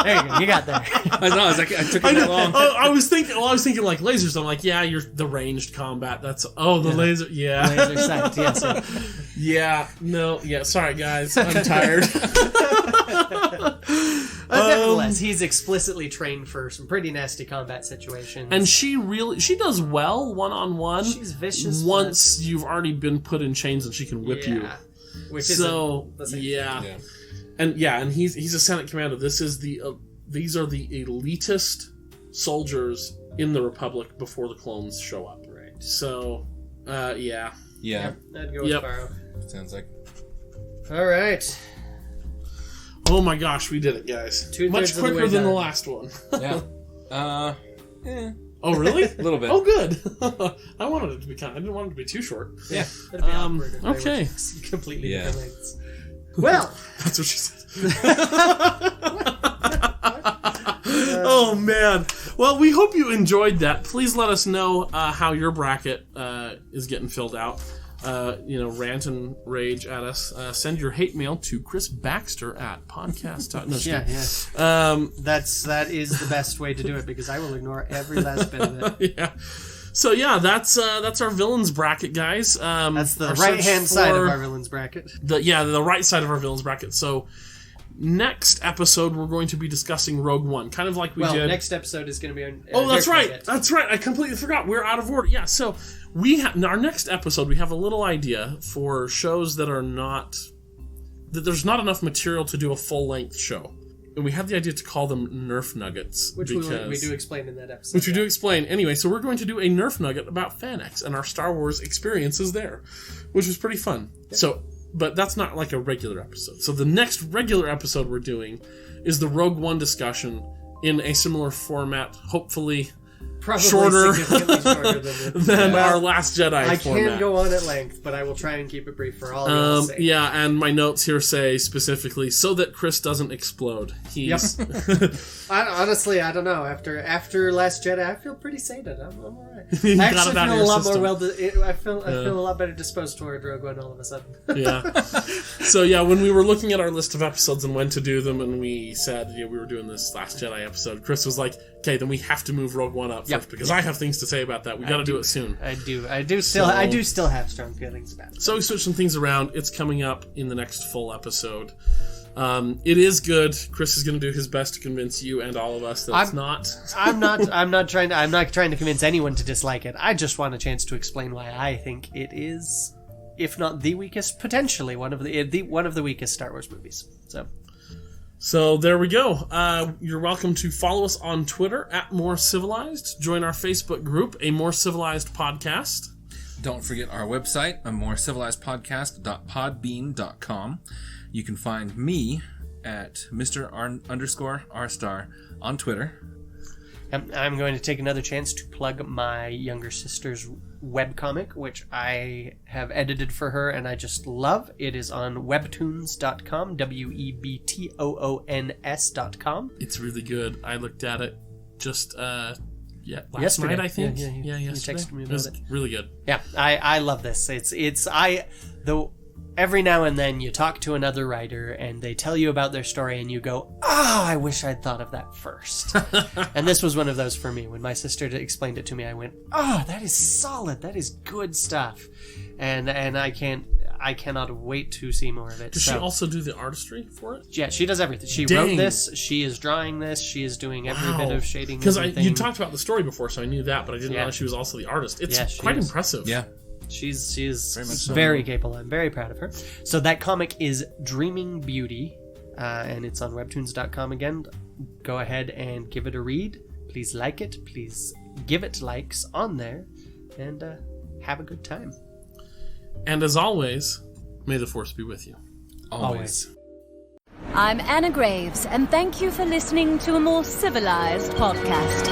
there you go, you got there. I know, I took it that long. I was thinking like lasers. I'm like, yeah, you're the ranged combat. Laser, yeah. Laser sight, yes. Yeah, no, yeah, sorry guys, I'm tired. Nevertheless, he's explicitly trained for some pretty nasty combat situations. And she does well one-on-one. She's vicious. Once you've already been put in chains and she can whip you. Which is yeah. And he's a Senate commando. These are the elitist soldiers in the Republic before the clones show up. Right. So, yeah. Yeah. I'd go with Pharaoh. Sounds like. All right. Oh my gosh, we did it, guys. Much quicker than the last one. Yeah. Oh, really? A little bit. Oh, good. I wanted it to be I didn't want it to be too short. Yeah. That'd be awkward if they okay. were completely different lengths. Well, that's what she said. Oh man. Well, we hope you enjoyed that. Please let us know how your bracket is getting filled out. Rant and rage at us. Send your hate mail to Chris Baxter at podcast. No, yeah. That is the best way to do it, because I will ignore every last bit of it. Yeah. So yeah, that's our villains bracket, guys. That's the right hand side of our villains bracket. The right side of our villains bracket. So next episode we're going to be discussing Rogue One, kind of like we did. Next episode is going to be on. That's right. That's right. I completely forgot. We're out of order. Yeah. So in our next episode we have a little idea for shows that there's not enough material to do a full length show. And we have the idea to call them Nerf Nuggets. Which we do explain in that episode. Which we do explain. Anyway, so we're going to do a Nerf Nugget about FanX and our Star Wars experiences there, which was pretty fun. Yeah. But that's not like a regular episode. So the next regular episode we're doing is the Rogue One discussion in a similar format, hopefully Probably shorter significantly shorter than our Last Jedi I format. can go on at length, but I will try and keep it brief for all of y'all's sake. Yeah, and my notes here say specifically so that Chris doesn't explode. He's Honestly, I don't know. After Last Jedi, I feel pretty sated. I'm all right. You I got actually it out of feel a your lot system. more I feel a lot better disposed toward Rogue One all of a sudden. Yeah. So yeah, when we were looking at our list of episodes and when to do them, and we said we were doing this Last Jedi episode, Chris was like, "Okay, then we have to move Rogue One up first because I have things to say about that. We got to do it soon." I do still have strong feelings about it. So we switched some things around. It's coming up in the next full episode. It is good. Chris is going to do his best to convince you and all of us that it's not. I'm not trying to convince anyone to dislike it. I just want a chance to explain why I think it is, if not the weakest, potentially one of the weakest Star Wars movies. So there we go. You're welcome to follow us on Twitter at More Civilized. Join our Facebook group, A More Civilized Podcast. Don't forget our website, a more civilized podcast.podbean.com. You can find me at Mr._R* on Twitter. I'm going to take another chance to plug my younger sister's webcomic, which I have edited for her and I just love. It is on webtoons.com, webtoons.com. It's really good. I looked at it just last Yesterday. night, I think. Yeah, yesterday. You texted me about it. Really good. Yeah, I love this. Every now and then you talk to another writer and they tell you about their story and you go, I wish I'd thought of that first. And this was one of those for me. When my sister explained it to me, I went, that is solid. That is good stuff. And I cannot wait to see more of it. Does she also do the artistry for it? Yeah, she does everything. She Dang. wrote this. She is drawing this. She is doing every bit of shading. Because you talked about the story before, so I knew that, but I didn't Yeah. know she was also the artist. It's Yeah, she quite is. impressive. Yeah. She's Very much so. very capable. I'm very proud of her. So that comic is Dreaming Beauty, and it's on webtoons.com again. Go ahead and give it a read. Please like it. Please give it likes on there, and have a good time. And as always, may the Force be with you. Always. I'm Anna Graves, and thank you for listening to a more civilized podcast.